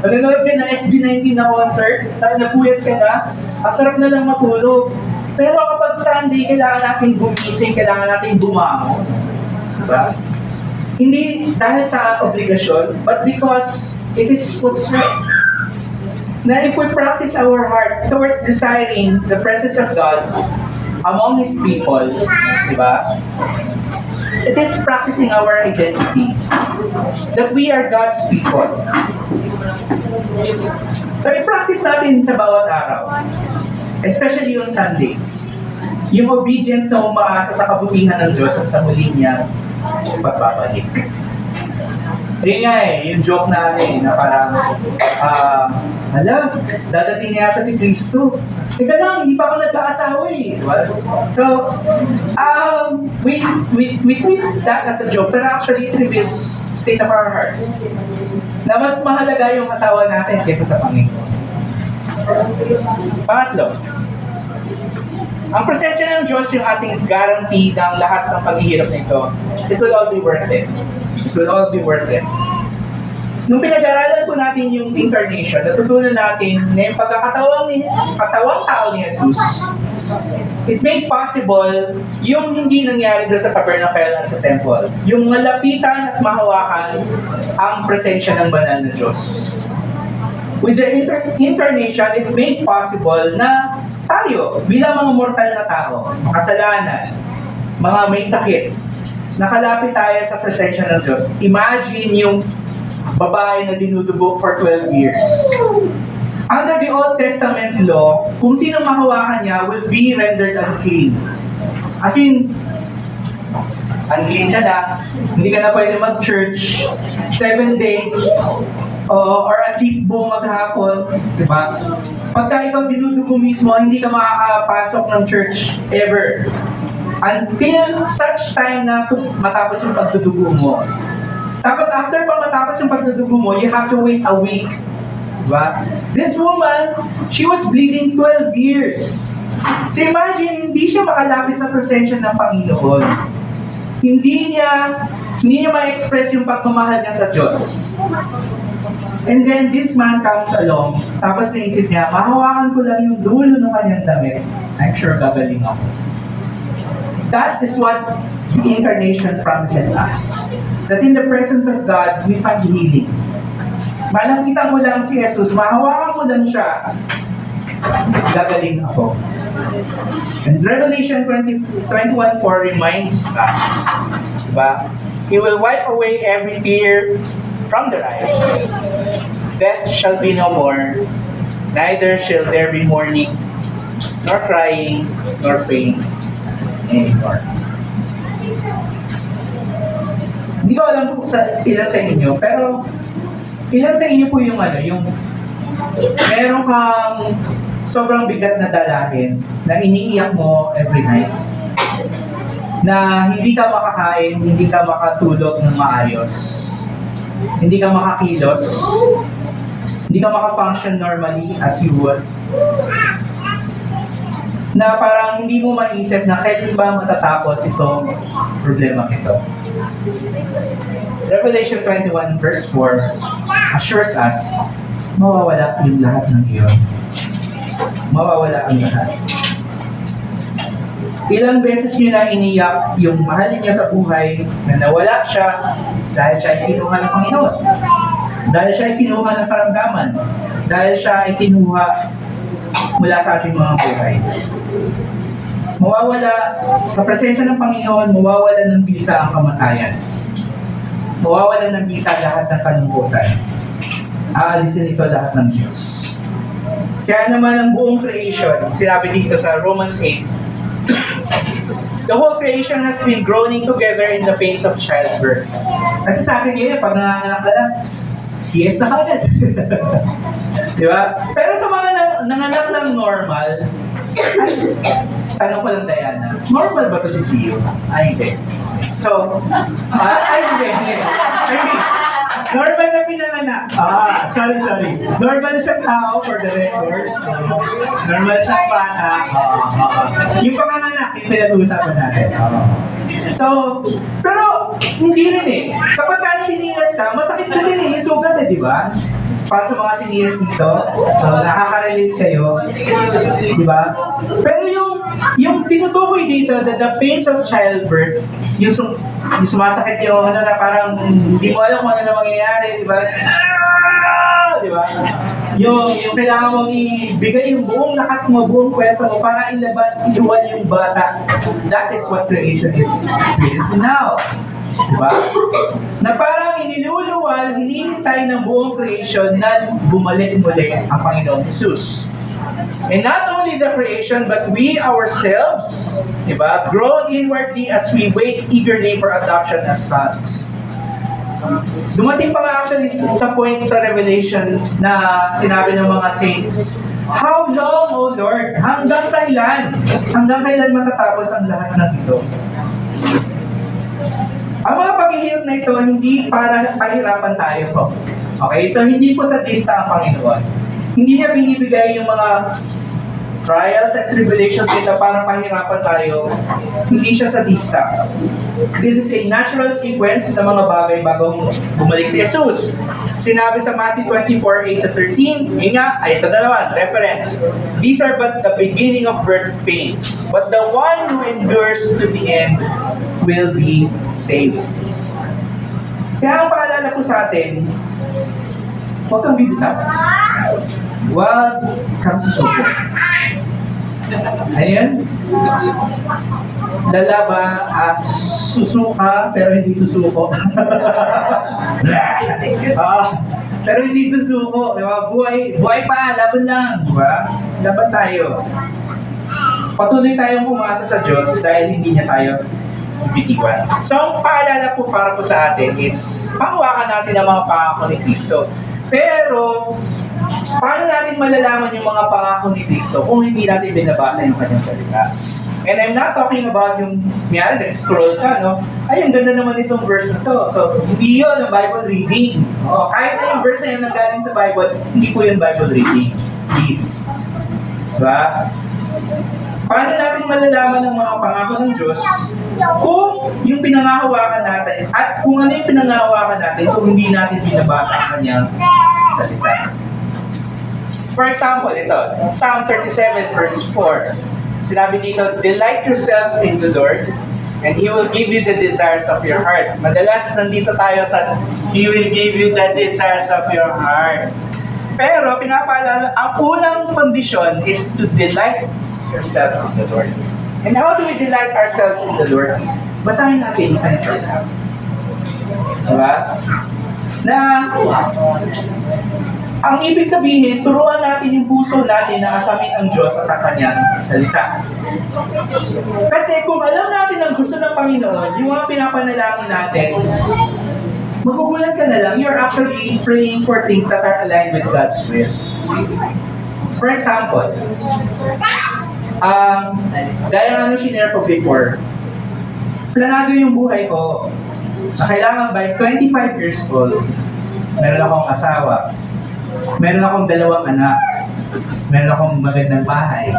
Nanood ka ng SB19 na concert, dahil napuyat ka na, ang sarap na lang matulog. Pero kapag Sunday, kailangan natin gumising, kailangan natin bumangon. Diba? Hindi dahil sa obligasyon, but because it is what's right. Na if we practice our heart towards desiring the presence of God among His people, diba? It is practicing our identity. That we are God's people. So, i-practice natin sa bawat araw. Especially on Sundays. Yung obedience na umaasa sa kabutihan ng Diyos at sa muli niya pagbabalik. Ayun nga yung joke natin na parang, dadating niya yata si Kristo. Teka lang, hindi pa ako nagkaasawa eh. Diba? So, we treat that as a joke, pero actually it reveals state of our heart. Na mas mahalaga yung asawa natin kaysa sa Panginoon. Pangatlo, ang presensya ng Diyos yung ating guarantee ng lahat ng paghihirap nito. It will all be worth it. It will all be worth it. Nung pinag-aralan po natin yung incarnation, natutunan natin na yung pagkakatawang tao ni Jesus, it made possible yung hindi nangyari doon sa tabernacle at sa temple. Yung malapitan at mahawakan ang presensya ng banal na Diyos. With the incarnation, it made possible na tayo, bilang mga mortal na tao, makasalanan, mga may sakit, nakalapit tayo sa presensya ng Diyos. Imagine yung babae na dinudugo for 12 years. Under the Old Testament law, kung sino mahawakan niya will be rendered unclean. As in, unclean ka na, hindi ka na pwede mag-church, 7 days, or at least buong maghapon, di ba? Pagka ikaw dinudugo mismo, hindi ka makakapasok ng church ever. Until such time na matapos yung pagdudugo mo. Tapos after pa matapos yung pagdudugo mo, you have to wait a week. Diba? This woman, she was bleeding 12 years. So imagine, hindi siya makalapit sa presensya ng Panginoon. Hindi niya ma-express yung pagmamahal niya sa Diyos. And then this man comes along, tapos naisip niya, mahawakan ko lang yung dulo ng kanyang damit. I'm sure gagaling ako. That is what the incarnation promises us. That in the presence of God, we find healing. Malapitan mo lang si Jesus, mahawakan mo lang siya, gagaling ako. And Revelation 21:4 reminds us, diba? He will wipe away every tear from their eyes. Death shall be no more, neither shall there be mourning, nor crying, nor pain anymore. Hindi ko alam kung ilan sa inyo, pero ilan sa inyo po yung meron kang sobrang bigat na dalahin na iniiyak mo every night, na hindi ka makakain, hindi ka makatulog ng maayos, hindi ka makakilos, hindi ka makafunction normally as you would, na parang hindi mo maisip na kailan ba matatapos itong problema ito. Revelation 21 verse 4 assures us, mawawala yung lahat ng iyon. Mawawala ang lahat. Ilang beses nyo na iniyak yung mahal niya sa buhay na nawala siya dahil siya ay kinuha ng Panginoon. Dahil siya ay kinuha ng karamdaman. Dahil siya ay kinuha mula sa ating mga buhay. Mawawala sa presensya ng Panginoon, mawawala ng bisa ang kamatayan. Mawawala ng bisa lahat ng kalungkutan. Aalisin ito lahat ng Diyos. Kaya naman ang buong creation, sinabi dito sa Romans 8, the whole creation has been groaning together in the pains of childbirth. Kasi sa akin ngayon, pag nanganganak ka lang, CS na kagad. Di ba? Pero sa mga nanganak ng normal, tanong ko lang, Diana, normal ba to si Gio? Ay, hindi. So, hindi. Normal na pinanganak. Sorry. Normal siyang tao for the record. Normal siyang bata. Yung panganganak, yung pinag-uusapan natin. So, pero hindi rin eh. Kapag sinilas ka, masakit na din eh. Yung sugat eh, di ba? para sa mga seniors dito, so nakaka-relate kayo, di ba? Pero yung tinutukoy dito, the pains of childbirth, yung sumasakit yung ano na parang hindi mo alam kung ano na mangyayari, di ba? Di ba? Yung kailangan mong ibigay yung buong lakas mo, buong pwersa mo para ilabas, iluwal yung bata. That is what creation is experiencing now. Diba? Na parang iniluluwal, hinihintay ng buong creation na bumalik muli ang Panginoon Jesus. And not only the creation, but we ourselves, diba, grow inwardly as we wait eagerly for adoption as sons. Dumating pa nga actually sa point sa Revelation na sinabi ng mga saints, how long, O Lord? Hanggang kailan? Hanggang kailan matatapos ang lahat ng ito? Ang mga paghihirap na ito, hindi para pahirapan tayo po. Okay? So, hindi po sa dista ang Panginoon. Hindi niya binibigay yung mga trials and tribulations nito para pahirapan tayo. Hindi siya sa dista. This is a natural sequence sa mga bagay bago bumalik si Jesus. Sinabi sa Matthew 24:8-13, yun nga, ay ito na naman, reference. These are but the beginning of birth pains, but the one who endures to the end will be saved. Kaya ang paalala ko sa atin, huwag kang bibitaw. Huwag kang susuko. Ayan. Lalaba at susuka pero hindi susuko. Pero hindi susuko, di ba? Buhay pa, laban lang, di ba? Laban tayo. Patuloy tayong pumasa sa Diyos dahil hindi niya tayo bitiwan. So, ang paalala po para po sa atin is panghawakan natin ang mga pangako ni Kristo. Pero, paano natin malalaman yung mga pangako ni Kristo kung hindi natin binabasa yung kanyang salita? And I'm not talking about yung, mayroon, nag-scroll ka, no? Ay, ang ganda naman itong verse na to. So, hindi yun ang Bible reading. O, kahit na yung verse na yun nanggaling sa Bible, hindi po yun Bible reading. Please. Diba? Paano natin malalaman ang mga pangako ng Diyos kung yung pinangahawakan natin at kung ano yung pinangahawakan natin kung hindi natin binabasa ang kanyang salita? For example, ito, Psalm 37 verse 4. Sinabi dito, delight yourself in the Lord and He will give you the desires of your heart. Madalas nandito tayo sa He will give you the desires of your heart. Pero pinapaalala, ang unang kondisyon is to delight yourself in the Lord. And how do we delight ourselves in the Lord? Basahin natin yung kanyang salita. Diba? Na ang ibig sabihin, turuan natin yung puso natin na asamin ang Diyos at ang kanyang salita. Kasi kung alam natin ang gusto ng Panginoon, yung mga pinapanalangin natin, magugulat ka na lang, you're actually praying for things that are aligned with God's will. For example, gaya nga nung shinare ko before, planado yung buhay ko na kailangan by 25 years old, meron akong asawa, meron akong 2 anak, meron akong magandang bahay,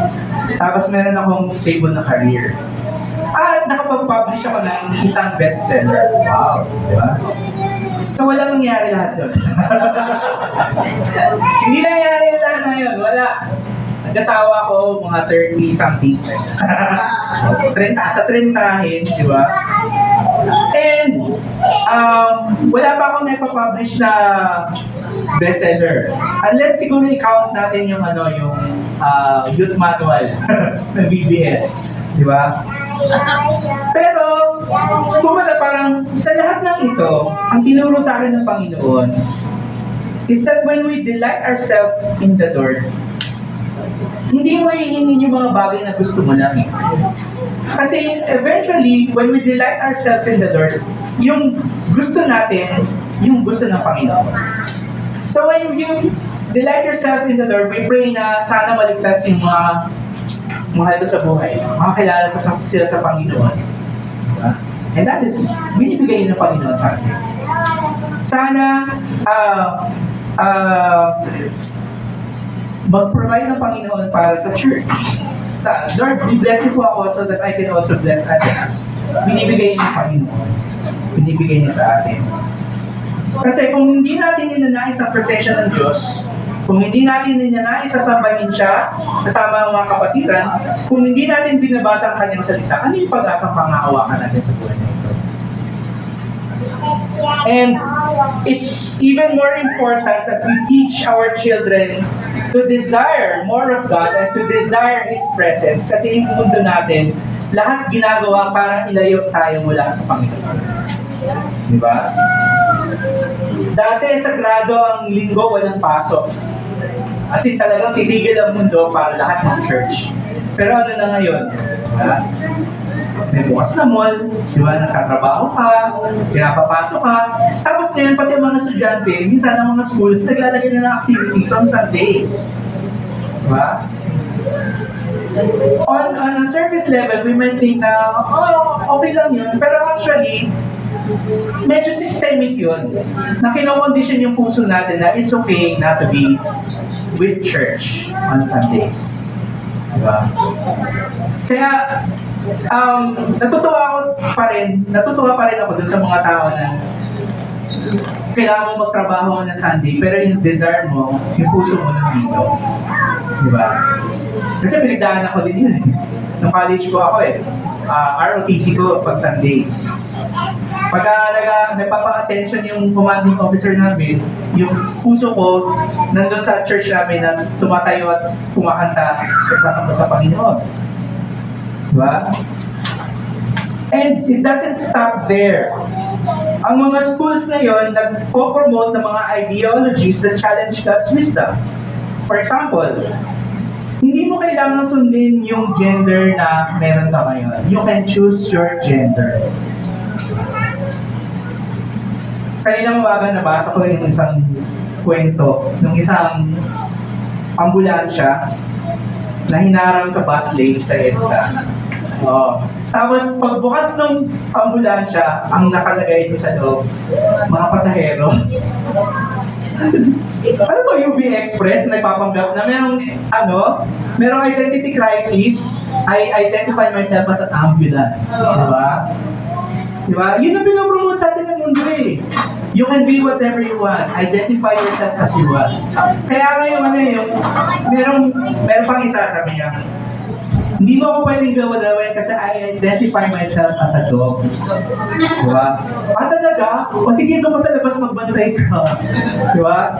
tapos meron akong stable na career. At nakapag-publish ako ng isang bestseller. Wow, di ba? So, walang nangyari lahat yun. Hindi nangyari lahat na yun. Wala. Nag-asawa ko mga 30-something. 30, sa 30-hin, di ba? And, wala pa akong naipapublish na bestseller. Unless siguro i-count natin yung youth manual ng BBS. Di ba? Pero, kumbaga parang sa lahat ng ito, ang tinuro sa akin ng Panginoon is that when we delight ourselves in the Lord, hindi mo hihingin yung mga bagay na gusto mo lang. Kasi eventually, when we delight ourselves in the Lord, yung gusto natin, yung gusto ng Panginoon. So when you delight yourself in the Lord, we pray na sana maligtas yung mga mahal ko sa buhay, makakilala sila sa Panginoon. And that is, binibigay ng Panginoon sa atin. Sana, mag-provide ng Panginoon para sa church. Lord, bless niyo po ako so that I can also bless others. Binibigay niya ng Panginoon. Binibigay niya sa atin. Kasi kung hindi natin ninanais ang presensya ng Diyos, kung hindi natin ninanais sasambahin siya kasama ang mga kapatiran, kung hindi natin binabasa ang kanyang salita, ano yung pag-asang pangaawakan natin sa buhay na ito? And it's even more important that we teach our children to desire more of God and to desire His presence. Kasi yung mundo natin, lahat ginagawa para ilayo tayo mula sa Panginoon. Diba? Dati sagrado ang linggo, walang pasok. As in talagang titigil ang mundo para lahat ng church. Pero ano na ngayon? Ha? May bukas na mall, di ba? Nagtatrabaho ka, pinapapasok ka. Tapos ngayon, pati ang mga estudyante, minsan ang mga schools, naglalagay na ng activities on Sundays. Di ba? On a surface level, we might think na, oh, okay lang yun. Pero actually, medyo systemic yun. Na kinokondisyon yung puso natin na it's okay not to be with church on Sundays. Diba? Kaya, natutuwa pa rin ako dun sa mga tao na kailangan mo magtrabaho na Sunday, pero yung desire mo, yung puso mo nandito. Diba? Kasi pinagdaan ako din yun. Nung college ko ako ROTC ko pag Sundays. Pagka nagpapa-attention yung commanding officer namin, yung puso ko nandun sa church namin na tumatayo at kumakanta at sasamba sa Panginoon. Diba? And it doesn't stop there. Ang mga schools ngayon nagpo-promote ng mga ideologies that challenge God's wisdom. For example, hindi mo kailangan sundin yung gender na meron ka ngayon. You can choose your gender. Kanina mabaga nabasa ko yung isang kwento ng isang ambulansya na hinarang sa bus lane sa EDSA. Tapos pagbukas ng ambulansya, ang nakalagay ito sa loob, mga pasahero. Ano to, UB Express, nagpapanggap na merong identity crisis. I identify myself as an ambulance. Diba? Yun ang pinopromote sa atin ng mundo eh. You can be whatever you want. Identify yourself as you want. Kaya ngayon, merong pang isa, sabi niya, hindi mo ako pwedeng gawin kasi I identify myself as a dog. Diba? Talaga? O sige, doon ka sa labas magbantay ka. Diba?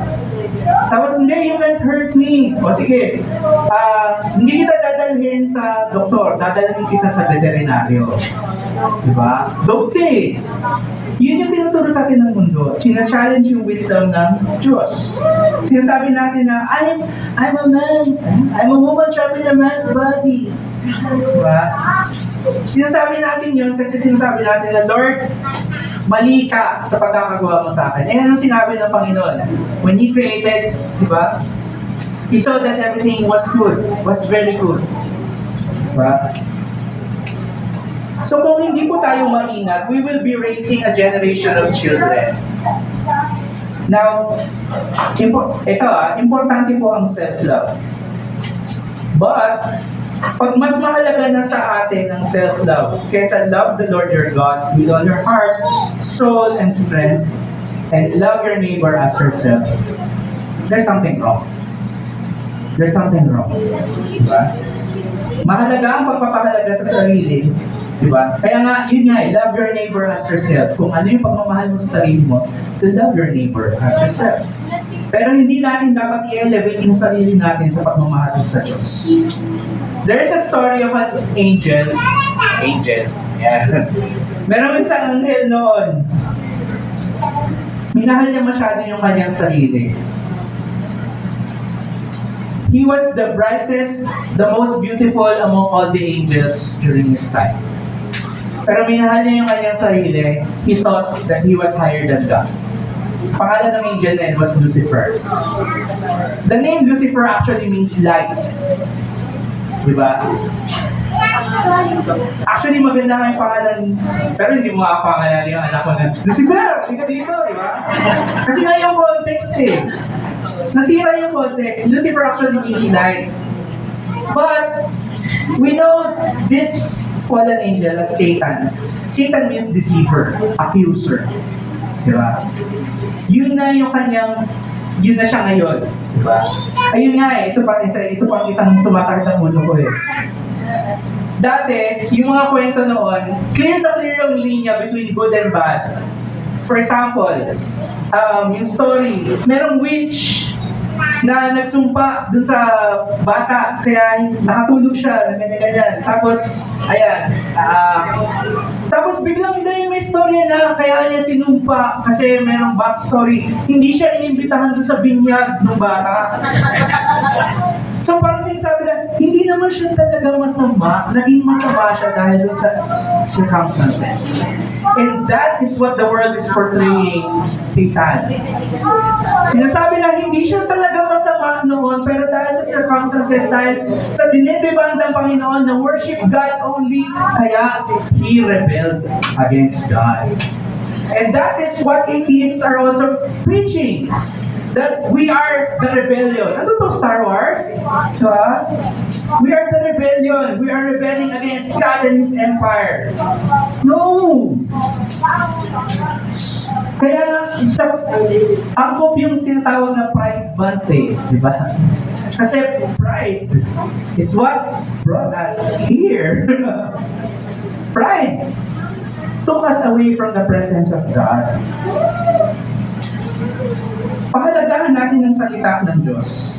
Tapos, hindi, you can't hurt me. O sige, hindi kita dadalhin sa doktor, dadalhin kita sa veterinaryo. Diba? Dokte. Yun yung tinuturo sa atin ng mundo. China-challenge yung wisdom ng Diyos. Sinasabi natin na, I'm a man. I'm a woman trapped in a man's body. Diba? Sinasabi natin yun kasi sinasabi natin na, Lord, mali ka sa pagkakagawa mo sa akin. Eh, ano sinabi ng Panginoon? When He created, diba? He saw that everything was good, was very good. Diba? So kung hindi po tayo maingat, we will be raising a generation of children. Now, importante po ang self-love. But, pag mas mahalaga na sa atin ang self-love, kaysa love the Lord your God with all your heart, soul, and strength, and love your neighbor as yourself, there's something wrong. There's something wrong. Diba? Mahalaga ang pagpapahalaga sa sarili. Diba? Kaya nga, yun nga, love your neighbor as yourself. Kung ano yung pagmamahal mo sa sarili mo, to love your neighbor as yourself. Pero hindi natin dapat i-elevate yung sarili natin sa pagmamahal sa Diyos. There's a story of an angel. Yeah. Meron isang anghel noon. Minahal niya masyado yung kanyang sarili. He was the brightest, the most beautiful among all the angels during his time. Pero minahal niya yung kanyang sarili. He thought that he was higher than God. Pangalan ng angel na yun was Lucifer. The name Lucifer actually means light. Diba? Actually, maganda nga yung pangalan. Pero hindi mo pangalan yung anak ko na, Lucifer, hindi ka dito, diba? Kasi nga yung context nasira yung context. Lucifer actually means light. But, we know this fallen angel as Satan. Satan means deceiver, accuser. Diba? yun na yung kanyang, yun na siya ngayon. Diba? Ayun nga eh, ito pang isang sumasakit sa ulo ko eh. Dati, yung mga kwento noon, clear na clear yung linya between good and bad. For example, yung story, merong witch na nagsumpa dun sa bata, kaya nakatulog siya, ganyan. Tapos, ayan, tapos biglang may storya na kaya niya sinumpa kasi merong backstory. Hindi siya inimbitahan dun sa binyag ng bata. So parang sinasabi na, hindi naman siya talaga masama, naging masama siya dahil dun sa circumstances. And that is what the world is portraying Satan. Sinasabi na hindi siya talaga masama noon, pero dahil sa circumstances, dahil sa dinedemand ng Panginoon na worship God only, kaya he rebelled against God. And that is what atheists are also preaching. That we are the rebellion. Ano to, Star Wars? Diba? We are the rebellion. We are rebelling against God and His empire. No! Kaya, angkop yung tinatawag na Pride Month eh. Diba? Kasi pride is what brought us here. Pride took us away from the presence of God. Pahalagahan natin ang salita ng Diyos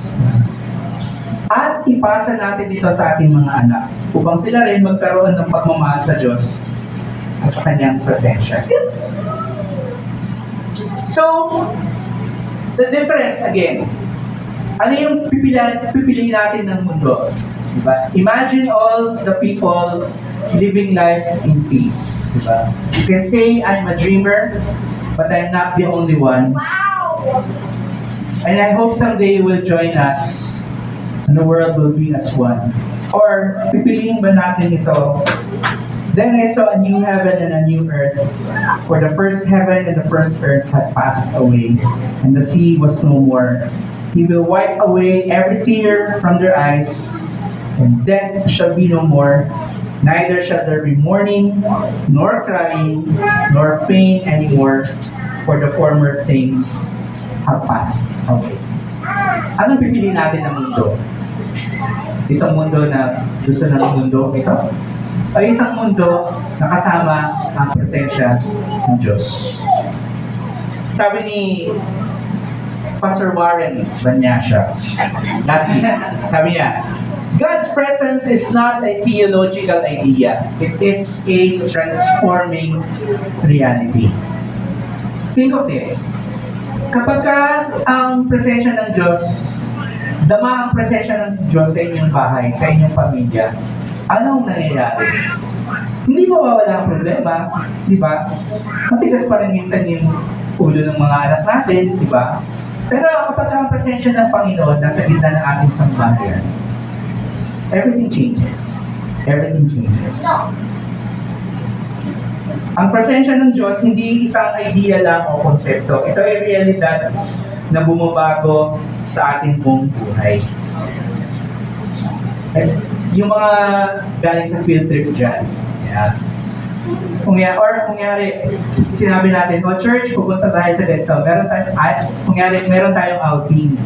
at ipasa natin ito sa ating mga anak upang sila rin magkaroon ng pagmamahal sa Diyos at sa Kanyang presensya. So, the difference again, ano yung pipiliin natin ng mundo? Diba? Imagine all the people living life in peace. Diba? You can say, I'm a dreamer, but I'm not the only one. And I hope someday you will join us and the world will be as one. Or, pipiliin ba natin ito? Then I saw a new heaven and a new earth, for the first heaven and the first earth had passed away, and the sea was no more. He will wipe away every tear from their eyes, and death shall be no more. Neither shall there be mourning, nor crying, nor pain anymore, for the former things have passed away. Anong pipili natin ng mundo? Itong mundo na gusto ng mundo ito? O isang mundo na kasama ang presensya ng Diyos? Sabi ni Pastor Warren Banyasha last week, sabi niya, God's presence is not a theological idea. It is a transforming reality. Think of it. Kapag ang presensya ng Diyos, dama ang presensya ng Diyos sa inyong bahay, sa inyong pamilya, anong nangyayari? Hindi mawawala ang problema, di ba? Matigas pa rin minsan yung ulo ng mga anak natin, di ba? Pero kapag ang presensya ng Panginoon nasa gitna ng ating sambahayan, everything changes. Everything changes. Ang presensya ng Diyos, hindi isang idea lang o konsepto. Ito ay realidad na bumabago sa ating buong buhay. At yung mga galing sa field trip dyan, yeah. Kunyari, sinabi natin, church, pupunta tayo sa ganito. Meron tayong outing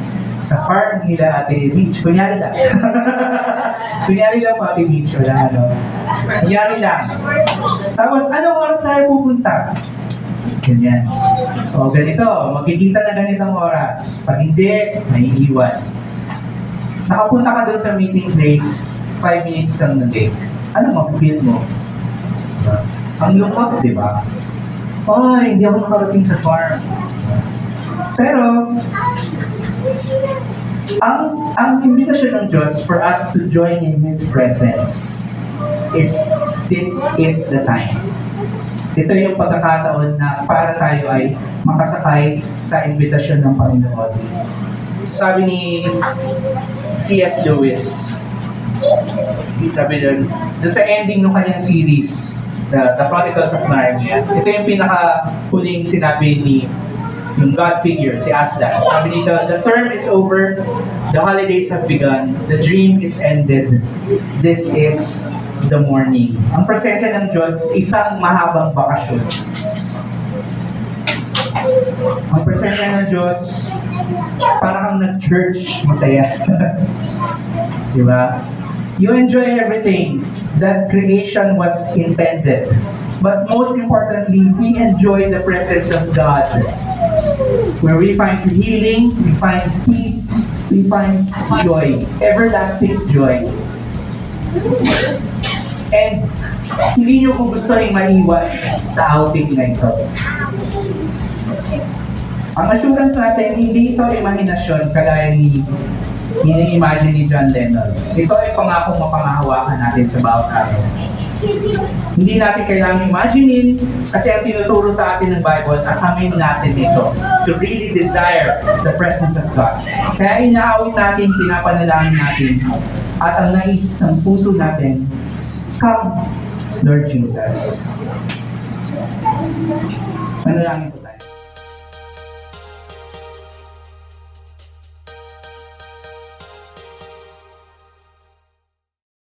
sa park nila Ate Beach. Kunyari lang. Kunyari lang po Ate Beach. Wala Kunyari lang. Tapos, anong oras tayo pupunta? Ganyan. O ganito, magkikita na ganitong oras. Pag hindi, may iiwan. Nakapunta ka doon sa meeting place, 5 minutes kang na-late. Ano mapipil mo? Ang lungkot, di ba? Hindi ako nakarating sa farm. Pero, ang invitation ng Diyos for us to join in His presence is, this is the time. Ito yung pagkakataon na para tayo ay makasakay sa invitation ng Panginoon. Sabi ni C.S. Lewis, sabi doon sa ending ng kanyang series, The Chronicles of Narnia, ito yung pinaka-huling sinabi ni yung God figure, si Aslan. Sabi nito, the term is over, the holidays have begun, the dream is ended, this is the morning. Ang presensya ng Diyos, isang mahabang bakasyon. Ang presensya ng Diyos, parang kang nag-church, masaya. Di ba? You enjoy everything that creation was intended. But most importantly, we enjoy the presence of God. Where we find healing, we find peace, we find joy, everlasting joy. And hindi nyo kung gusto rin maiwan sa outing na ito. Ang assurance natin, hindi ito imahinasyon kagaya ni ini-imagine ni John Lennon. Ito ay pangakong mapangahawakan natin sa bawat araw. Hindi natin kailangang imaginein kasi ang tinuturo sa atin ng Bible, asamin natin ito to really desire the presence of God. Kaya inaawit natin, pinapanalangin natin, at ang nais ng puso natin, come, Lord Jesus. Manalangin po.